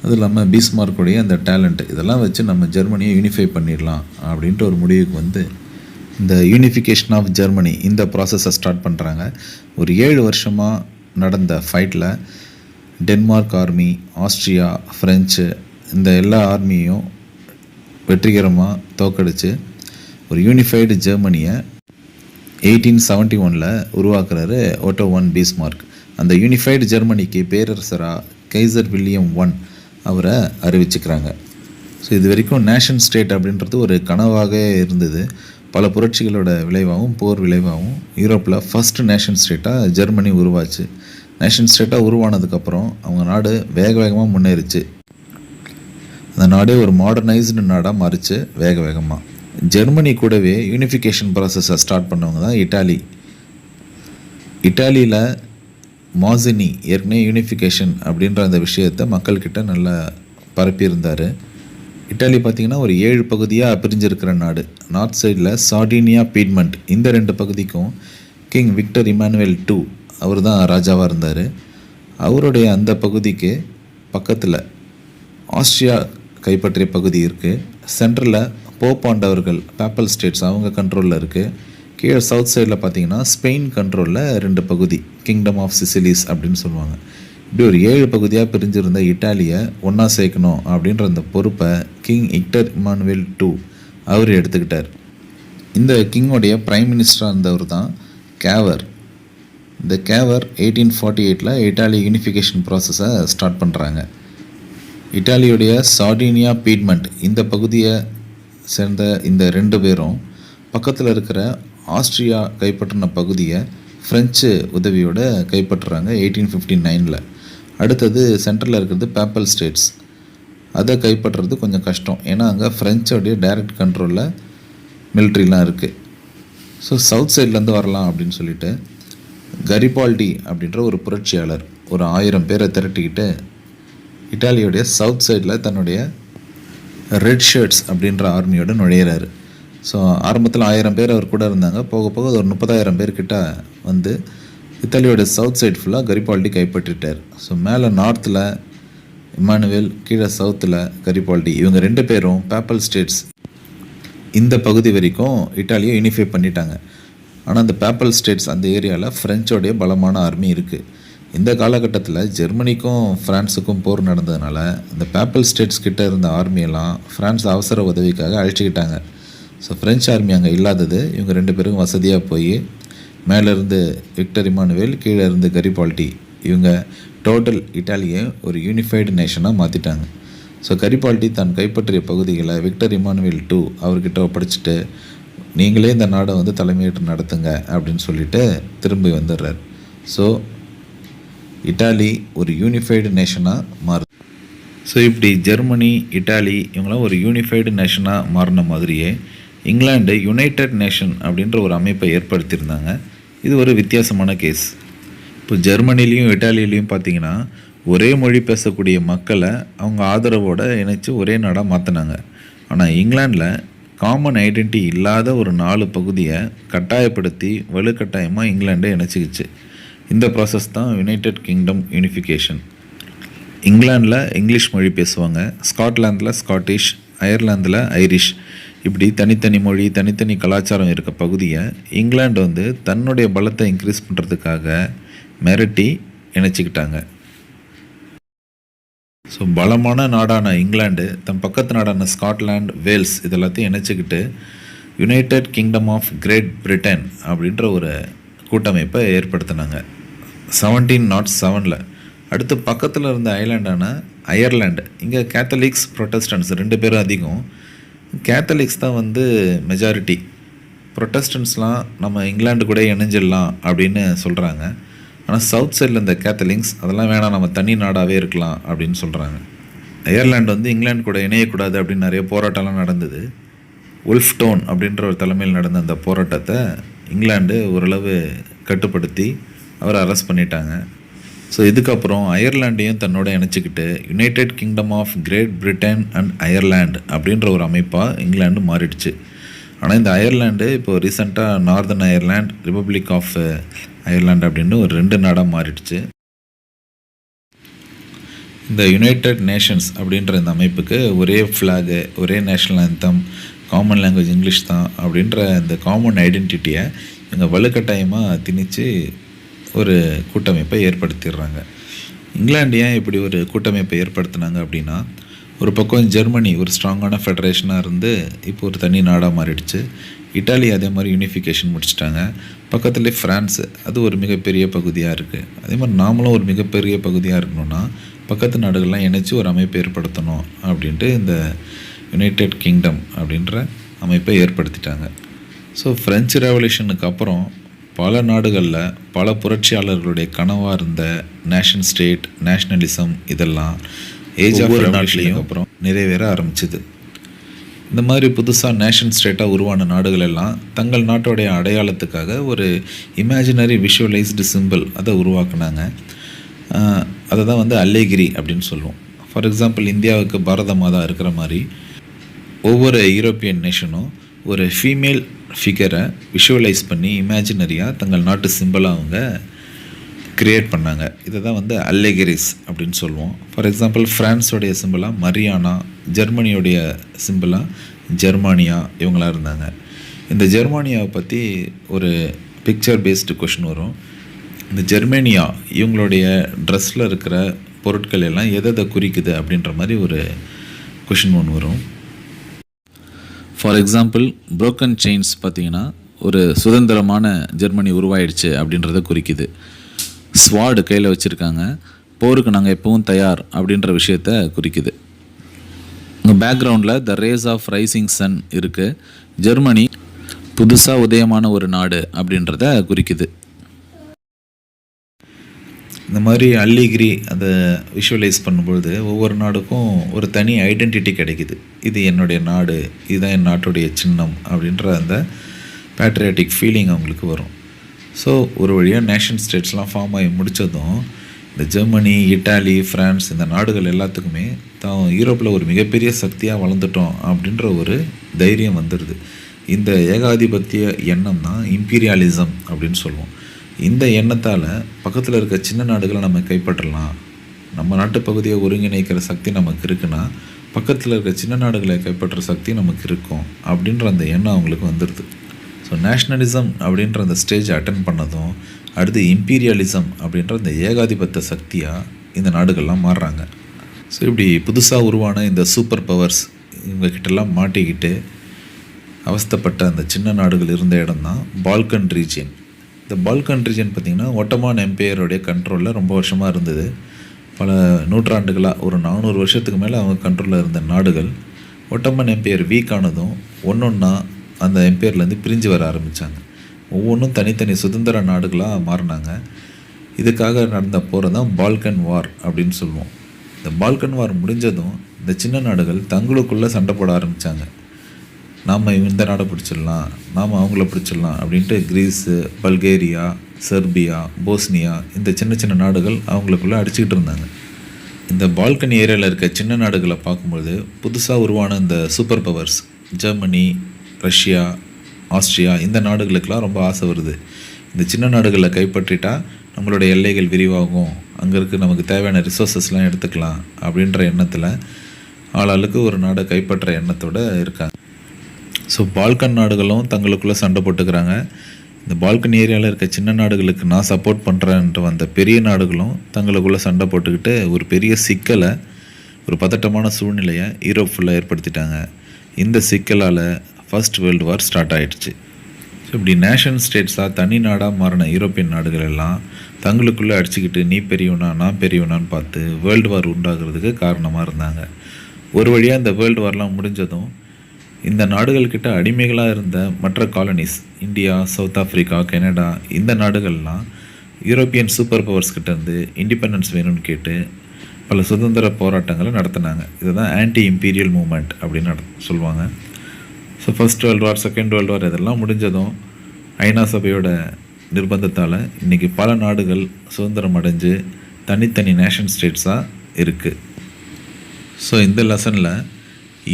அதுவும் இல்லாமல் பீஸ்மார்க்குடைய அந்த டேலண்ட் இதெல்லாம் வச்சு நம்ம ஜெர்மனியை யூனிஃபை பண்ணிடலாம் அப்படின்ட்டு ஒரு முடிவுக்கு வந்து இந்த யூனிஃபிகேஷன் ஆஃப் ஜெர்மனி இந்த ப்ராசஸை ஸ்டார்ட் பண்ணுறாங்க. ஒரு 7 வருஷமாக நடந்த ஃபைட்டில் டென்மார்க் ஆர்மி, ஆஸ்ட்ரியா, ஃப்ரெஞ்சு இந்த எல்லா ஆர்மியும் வெற்றிகரமாக தோக்கடிச்சு ஒரு யூனிஃபைடு ஜெர்மனியை 1871 உருவாக்குறாரு ஓட்டோ வான் பீஸ்மார்க். அந்த யூனிஃபைடு ஜெர்மனிக்கு பேரரசராக கைசர் வில்லியம் I அவரை அறிவிச்சுக்கிறாங்க. ஸோ இது வரைக்கும் நேஷன் ஸ்டேட் அப்படின்றது ஒரு கனவாக இருந்தது. பல புரட்சிகளோட விளைவாகவும் போர் விளைவாகவும் யூரோப்பில் ஃபஸ்ட்டு நேஷன் ஸ்டேட்டாக ஜெர்மனி உருவாச்சு. நேஷன் ஸ்டேட்டாக உருவானதுக்கப்புறம் அவங்க நாடு வேக வேகமாக முன்னேறிச்சு. அந்த நாடே ஒரு மாடர்னைஸ்டு நாடாக மாறிச்சு வேக வேகமாக. ஜெர்மனி கூடவே யூனிஃபிகேஷன் ப்ராசஸை ஸ்டார்ட் பண்ணவங்க தான் இட்டாலி. இட்டாலியில் மாசினி ஏற்கனவே யூனிஃபிகேஷன் அப்படின்ற அந்த விஷயத்தை மக்கள்கிட்ட நல்லா பரப்பியிருந்தார். இட்டாலி பார்த்திங்கன்னா ஒரு 7 பகுதியாக பிரிஞ்சிருக்கிற நாடு. நார்த் சைடில் சார்டினியா, பீட்மண்ட் இந்த 2 பகுதிக்கும் கிங் விக்டர் இமானுவேல் II அவர் தான் ராஜாவாக இருந்தார். அவருடைய அந்த பகுதிக்கு பக்கத்தில் ஆஸ்ட்ரியா கைப்பற்றிய பகுதி இருக்குது. சென்ட்ரலில் போப் ஆண்டவர்கள், பேப்பல் ஸ்டேட்ஸ் அவங்க கண்ட்ரோலில் இருக்குது. கீழே சவுத் சைடில் பார்த்திங்கன்னா ஸ்பெயின் கண்ட்ரோலில் 2 பகுதி, கிங்டம் ஆஃப் சிசிலிஸ் அப்படின்னு சொல்லுவாங்க. இப்படி ஒரு 7 பகுதியாக பிரிஞ்சிருந்த இட்டாலியை ஒன்றா சேர்க்கணும் அப்படின்ற அந்த பொறுப்பை கிங் விக்டர் இமானுவேல் II அவர் எடுத்துக்கிட்டார். இந்த கிங்கோடைய பிரைம் மினிஸ்டராக இருந்தவர் தான் கேவர். இந்த கேவர் 1848 இட்டாலி யூனிஃபிகேஷன் ப்ராசஸை ஸ்டார்ட் பண்ணுறாங்க. இட்டாலியுடைய சார்டினியா, பீட்மண்ட் இந்த பகுதியை சேர்ந்த இந்த 2 பேரும் பக்கத்தில் இருக்கிற ஆஸ்ட்ரியா கைப்பற்றின பகுதியை ஃப்ரெஞ்சு உதவியோடு கைப்பற்றுறாங்க 1859. அடுத்தது சென்ட்ரலில் இருக்கிறது பேப்பல் ஸ்டேட்ஸ். அதை கைப்பற்றுறது கொஞ்சம் கஷ்டம். ஏன்னா அங்கே ஃப்ரெஞ்சோடைய டைரக்ட் கண்ட்ரோலில் மிலிட்ரிலாம் இருக்குது. ஸோ சவுத் சைட்லேருந்து வரலாம் அப்படின்னு சொல்லிட்டு கரிபால்டி அப்படின்ற ஒரு புரட்சியாளர் ஒரு 1000 பேரை திரட்டிக்கிட்டு இட்டாலியோடைய சவுத் சைடில் தன்னுடைய ரெட் ஷர்ட்ஸ் அப்படின்ற ஆர்மியோட நுழையிறாரு. ஸோ ஆரம்பத்தில் 1000 பேர் அவர் கூட இருந்தாங்க. போக போக ஒரு 30,000 பேர்கிட்ட வந்து இத்தாலியோட சவுத் சைட் ஃபுல்லாக கரிபால்டி கைப்பற்றிட்டார். ஸோ மேலே நார்த்தில் இமானுவேல், கீழே சவுத்தில் கரிபால்டி, இவங்க 2 பேரும் பேப்பல் ஸ்டேட்ஸ் இந்த பகுதி வரைக்கும் இட்டாலியை யூனிஃபை பண்ணிட்டாங்க. ஆனால் அந்த பேப்பல் ஸ்டேட்ஸ் அந்த ஏரியாவில் ஃப்ரெஞ்சோடைய பலமான ஆர்மி இருக்குது. இந்த காலகட்டத்தில் ஜெர்மனிக்கும் ஃப்ரான்ஸுக்கும் போர் நடந்ததுனால இந்த பேப்பல் ஸ்டேட்ஸ் கிட்ட இருந்த ஆர்மியெல்லாம் ஃப்ரான்ஸ் அவசர உதவிக்காக அழைச்சிக்கிட்டாங்க. ஸோ ஃப்ரெஞ்ச் ஆர்மி அங்கே இல்லாதது இவங்க 2 பேருக்கும் வசதியாக போய் மேலேருந்து விக்டர் இமானுவேல், கீழே இருந்து கரிபால்டி, இவங்க டோட்டல் இட்டாலியை ஒரு யூனிஃபைடு நேஷனாக மாற்றிட்டாங்க. ஸோ கரிபால்டி தான் கைப்பற்றிய பகுதிகளை விக்டர் இமானுவேல் II அவர்கிட்ட ஒப்படைச்சிட்டு நீங்களே இந்த நாடை வந்து தலைமையேற்று நடத்துங்க அப்படின்னு சொல்லிட்டு திரும்பி வந்துடுறார். ஸோ இட்டாலி ஒரு யூனிஃபைடு நேஷனாக மாறுது. ஸோ இப்படி ஜெர்மனி, இட்டாலி இவங்களாம் ஒரு யூனிஃபைடு நேஷனாக மாறின மாதிரியே இங்கிலாந்து யுனைடெட் நேஷன் அப்படின்ற ஒரு அமைப்பை ஏற்படுத்தியிருந்தாங்க. இது ஒரு வித்தியாசமான கேஸ். இப்போ ஜெர்மனிலையும் இட்டாலியிலையும் பார்த்திங்கன்னா ஒரே மொழி பேசக்கூடிய மக்களை அவங்க ஆதரவோடு இணைச்சி ஒரே நாடாக மாற்றினாங்க. ஆனால் இங்கிலாந்தில் காமன் ஐடென்டிட்டி இல்லாத ஒரு 4 பகுதியை கட்டாயப்படுத்தி வலுக்கட்டாயமாக இங்கிலாண்டை இணைச்சிக்கிச்சு. இந்த ப்ராசஸ் தான் யுனைடெட் கிங்டம் யூனிஃபிகேஷன். இங்கிலாந்தில் இங்கிலீஷ் மொழி பேசுவாங்க, ஸ்காட்லாந்தில் ஸ்காட்டிஷ், அயர்லாந்தில் ஐரிஷ், இப்படி தனித்தனி மொழி தனித்தனி கலாச்சாரம் இருக்க பகுதியை இங்கிலாந்து வந்து தன்னுடைய பலத்தை இன்க்ரீஸ் பண்ணுறதுக்காக மிரட்டி இணைச்சிக்கிட்டாங்க. ஸோ பலமான நாடான இங்கிலாந்து தன் பக்கத்து நாடான ஸ்காட்லாந்து, வேல்ஸ் இதெல்லாத்தையும் இணைச்சிக்கிட்டு United Kingdom of Great Britain அப்படின்ற ஒரு கூட்டமைப்பை ஏற்படுத்தினாங்க 1707. அடுத்து பக்கத்தில் இருந்த ஐலாண்டான அயர்லாண்டு, இங்கே கேத்தலிக்ஸ், ப்ரொட்டஸ்டன்ட்ஸ் 2 பேரும் அதிகம். கேத்தலிக்ஸ் தான் வந்து மெஜாரிட்டி. ப்ரொட்டஸ்டன்ட்ஸ்லாம் நம்ம இங்கிலாந்து கூட இணைஞ்சிடலாம் அப்படின்னு சொல்கிறாங்க. ஆனால் சவுத் சைடில் இந்த கேத்தலிக்ஸ் அதெல்லாம் வேணாம், நம்ம தனி நாடாகவே இருக்கலாம் அப்படின்னு சொல்கிறாங்க. அயர்லாண்டு வந்து இங்கிலாந்து கூட இணையக்கூடாது அப்படின்னு நிறைய போராட்டம்லாம் நடந்தது. உல்ஃப்டோன் அப்படின்ற ஒரு தலைமையில் நடந்த அந்த போராட்டத்தை இங்கிலாந்து ஓரளவு கட்டுப்படுத்தி அவரை அரெஸ்ட் பண்ணிட்டாங்க. ஸோ இதுக்கப்புறம் அயர்லாண்டையும் தன்னோட இணைச்சிக்கிட்டு United Kingdom of Great Britain and Ireland அப்படின்ற ஒரு அமைப்பாக இங்கிலாந்து மாறிடுச்சு. ஆனால் இந்த அயர்லாண்டு இப்போது ரீசெண்டாக northern Ireland, republic of Ireland அப்படின்னு ஒரு 2 நாடாக மாறிடுச்சு. இந்த யுனைடெட் நேஷன்ஸ் அப்படின்ற இந்த அமைப்புக்கு ஒரே ஃப்ளாகு, ஒரே national anthem, common language English தான் அப்படின்ற இந்த காமன் ஐடென்டிட்டியை இவங்க வலுக்கட்டாயமாக திணிச்சு ஒரு கூட்டமைப்பை ஏற்படுத்திடுறாங்க. இங்கிலாந்து ஏன் இப்படி ஒரு கூட்டமைப்பை ஏற்படுத்தினாங்க அப்படின்னா, ஒரு பக்கம் ஜெர்மனி ஒரு ஸ்ட்ராங்கான ஃபெடரேஷனாக இருந்து இப்போ ஒரு தனி நாடாக மாறிடுச்சு. இட்டாலி அதே மாதிரி யூனிஃபிகேஷன் முடிச்சிட்டாங்க. பக்கத்துலேயே ஃப்ரான்ஸு, அது ஒரு மிகப்பெரிய பகுதியாக இருக்குது. அதே மாதிரி நாமளும் ஒரு மிகப்பெரிய பகுதியாக இருக்கணும்னா பக்கத்து நாடுகள்லாம் இணைச்சி ஒரு அமைப்பை ஏற்படுத்தணும் அப்படின்ட்டு இந்த யுனைடெட் கிங்டம் அப்படின்ற அமைப்பை ஏற்படுத்திட்டாங்க. ஸோ ஃப்ரெஞ்சு ரெவல்யூஷனுக்கு அப்புறம் பல நாடுகளில் பல புரட்சியாளர்களுடைய கனவாக இருந்த நேஷன் ஸ்டேட், நேஷ்னலிசம் இதெல்லாம் ஏஜ் ஆஃப் ரெவல்யூஷனுக்கு அப்புறம் நிறைவேற ஆரம்பிச்சுது. இந்த மாதிரி புதுசாக நேஷன் ஸ்டேட்டாக உருவான நாடுகள் எல்லாம் தங்கள் நாட்டோடைய அடையாளத்துக்காக ஒரு இமேஜினரி விஷுவலைஸ்டு சிம்பிள் அதை உருவாக்குனாங்க. அதை தான் வந்து அல்லேகிரி அப்படின்னு சொல்லுவோம். ஃபார் எக்ஸாம்பிள் இந்தியாவுக்கு பாரத மாதா இருக்கிற மாதிரி ஒவ்வொரு யூரோப்பியன் நேஷனும் ஒரு ஃபீமேல் ஃபிகரை விஷுவலைஸ் பண்ணி இமேஜினரியாக தங்கள் நாட்டு சிம்பிளாக அவங்க க்ரியேட் பண்ணாங்க. இதை தான் வந்து அல்லேகிரிஸ் அப்படின்னு சொல்லுவோம். ஃபார் எக்ஸாம்பிள் ஃப்ரான்ஸோடைய சிம்பிளாக மரியானா, ஜெர்மனியோடைய சிம்பிளாக ஜெர்மானியா இவங்களாக இருந்தாங்க. இந்த ஜெர்மானியாவை பற்றி ஒரு பிக்சர் பேஸ்டு கொஷின் வரும். இந்த ஜெர்மேனியா இவங்களுடைய ட்ரெஸ்ஸில் இருக்கிற பொருட்கள் எல்லாம் எதை குறிக்குது அப்படின்ற மாதிரி ஒரு கொஷின் ஒன்று வரும். ஃபார் எக்ஸாம்பிள் புரோக்கன் செயின்ஸ் பார்த்திங்கன்னா ஒரு சுதந்திரமான ஜெர்மனி உருவாயிடுச்சு அப்படின்றத குறிக்குது. ஸ்வாடு கையில் வச்சுருக்காங்க, போருக்கு நாங்கள் எப்பவும் தயார் அப்படின்ற விஷயத்த குறிக்குது. உங்கள் பேக்ரவுண்டில் the race of rising sun இருக்குது. ஜெர்மனி புதுசாக உதயமான ஒரு நாடு அப்படின்றத குறிக்குது. இந்த மாதிரி அல்லிகிரி அதை விஷுவலைஸ் பண்ணும்பொழுது ஒவ்வொரு நாடுக்கும் ஒரு தனி ஐடென்டிட்டி கிடைக்குது. இது என்னுடைய நாடு, இதுதான் என் நாட்டுடைய சின்னம் அப்படின்ற அந்த பேட்ரியாட்டிக் ஃபீலிங் அவங்களுக்கு வரும். ஸோ ஒரு வழியாக நேஷன் ஸ்டேட்ஸ்லாம் ஃபார்ம் ஆகி முடித்ததும் இந்த ஜெர்மனி, இட்டாலி, ஃப்ரான்ஸ் இந்த நாடுகள் எல்லாத்துக்குமே தான் யூரோப்பில் ஒரு மிகப்பெரிய சக்தியாக வளர்ந்துட்டோம் அப்படின்ற ஒரு தைரியம் வந்துடுது. இந்த ஏகாதிபத்திய எண்ணம் தான் இம்பீரியாலிசம் அப்படின்னு சொல்லுவோம். இந்த எண்ணத்தால் பக்கத்தில் இருக்க சின்ன நாடுகளை நம்ம கைப்பற்றலாம், நம்ம நாட்டு பகுதியை ஒருங்கிணைக்கிற சக்தி நமக்கு இருக்குன்னா பக்கத்தில் இருக்க சின்ன நாடுகளை கைப்பற்ற சக்தி நமக்கு இருக்கும் அப்படின்ற அந்த எண்ணம் அவங்களுக்கு வந்துடுது. ஸோ நேஷ்னலிசம் அப்படின்ற அந்த ஸ்டேஜ் அட்டன் பண்ணதும் அடுத்து இம்பீரியலிசம் அப்படின்ற அந்த ஏகாதிபத்த சக்தியாக இந்த நாடுகள்லாம் மாறுறாங்க. ஸோ இப்படி புதுசாக உருவான இந்த சூப்பர் பவர்ஸ் இவங்கக்கிட்டலாம் மாட்டிக்கிட்டு அவஸ்தைப்பட்ட அந்த சின்ன நாடுகள் இருந்த இடம் தான் பால்கன் ரீஜியன். இந்த பால்கன் ரீஜன் பார்த்திங்கன்னா ஒட்டமான் எம்பையருடைய கண்ட்ரோலில் ரொம்ப வருஷமாக இருந்தது. பல நூற்றாண்டுகளாக ஒரு 400 வருஷத்துக்கு மேலே அவங்க கண்ட்ரோலில் இருந்த நாடுகள் ஒட்டமான் எம்பையர் வீக் ஆனதும் ஒன்றா அந்த எம்பையர்லேருந்து பிரிஞ்சு வர ஆரம்பித்தாங்க. ஒவ்வொன்றும் தனித்தனி சுதந்திர நாடுகளாக மாறினாங்க. இதுக்காக நடந்த போரை தான் பால்கன் வார் அப்படின்னு சொல்லுவோம். இந்த பால்கன் வார் முடிஞ்சதும் இந்த சின்ன நாடுகள் தங்களுக்குள்ளே சண்டை போட ஆரம்பித்தாங்க. நாம் இந்த நாடை பிடிச்சிடலாம், நாம் அவங்கள பிடிச்சிடலாம் அப்படின்ட்டு கிரீஸு, பல்கேரியா, செர்பியா, போஸ்னியா இந்த சின்ன சின்ன நாடுகள் அவங்களுக்குள்ளே அடிச்சுக்கிட்டு இருந்தாங்க. இந்த பால்கன் ஏரியாவில் இருக்க சின்ன நாடுகளை பார்க்கும்பொழுது புதுசாக உருவான இந்த super powers Germany, Russia, Austria இந்த நாடுகளுக்கெல்லாம் ரொம்ப ஆசை வருது. இந்த சின்ன நாடுகளை கைப்பற்றிட்டா நம்மளுடைய எல்லைகள் விரிவாகும், அங்கே இருக்க நமக்கு தேவையான ரிசோர்ஸஸ்லாம் எடுத்துக்கலாம் அப்படின்ற எண்ணத்தில் ஆளாளுக்கு ஒரு நாடை கைப்பற்ற எண்ணத்தோடு இருக்காங்க. ஸோ பால்கன் நாடுகளும் தங்களுக்குள்ளே சண்டை போட்டுக்கிறாங்க. இந்த பால்கன் ஏரியாவில் இருக்க சின்ன நாடுகளுக்கு நான் சப்போர்ட் பண்ணுறேன்ட்டு வந்த பெரிய நாடுகளும் தங்களுக்குள்ளே சண்டை போட்டுக்கிட்டு ஒரு பெரிய சிக்கலை, ஒரு பதட்டமான சூழ்நிலையை யூரோப் ஃபுல்லாக ஏற்படுத்திட்டாங்க. இந்த சிக்கலால் ஃபர்ஸ்ட் வேர்ல்டு வார் ஸ்டார்ட் ஆகிடுச்சு. ஸோ இப்படி நேஷன் ஸ்டேட்ஸாக தனி நாடாக மாறின யூரோப்பியன் நாடுகள் எல்லாம் தங்களுக்குள்ளே அடிச்சுக்கிட்டு நீ பெரியவனா நான் பெரியவனான்னு பார்த்து வேர்ல்டு வார் உண்டாகிறதுக்கு காரணமாக இருந்தாங்க. ஒரு வழியாக இந்த வேர்ல்டு வார்லாம் முடிஞ்சதும் இந்த நாடுகள்கிட்ட அடிமைகளாக இருந்த மற்ற colonies India, south Africa, Canada இந்த நாடுகள்லாம் யூரோப்பியன் சூப்பர் பவர்ஸ் கிட்டேருந்து இண்டிபெண்டன்ஸ் வேணும்னு கேட்டு பல சுதந்திர போராட்டங்களை நடத்தினாங்க. இதை தான் ஆன்டி இம்பீரியல் மூமெண்ட் அப்படின்னு சொல்லுவாங்க. So first world war, second world war இதெல்லாம் முடிஞ்சதும் ஐநா சபையோட நிர்பந்தத்தால் இன்றைக்கி பல நாடுகள் சுதந்திரம் அடைஞ்சு தனித்தனி நேஷன் ஸ்டேட்ஸாக இருக்குது. ஸோ இந்த லெசனில்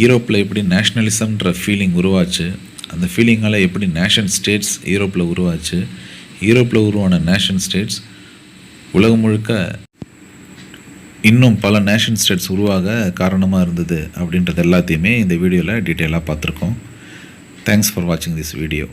யூரோப்பில் எப்படி நேஷ்னலிசம்ன்ற ஃபீலிங் உருவாச்சு, அந்த ஃபீலிங்கால் எப்படி நேஷன் ஸ்டேட்ஸ் யூரோப்பில் உருவாச்சு, யூரோப்பில் உருவான நேஷன் ஸ்டேட்ஸ் உலகம் முழுக்க இன்னும் பல நேஷன் ஸ்டேட்ஸ் உருவாக காரணமாக இருந்தது அப்படின்றது எல்லாத்தையுமே இந்த வீடியோவில் டீட்டெயிலாக பார்த்துருக்கோம். தேங்க்ஸ் ஃபார் வாட்சிங் திஸ் வீடியோ.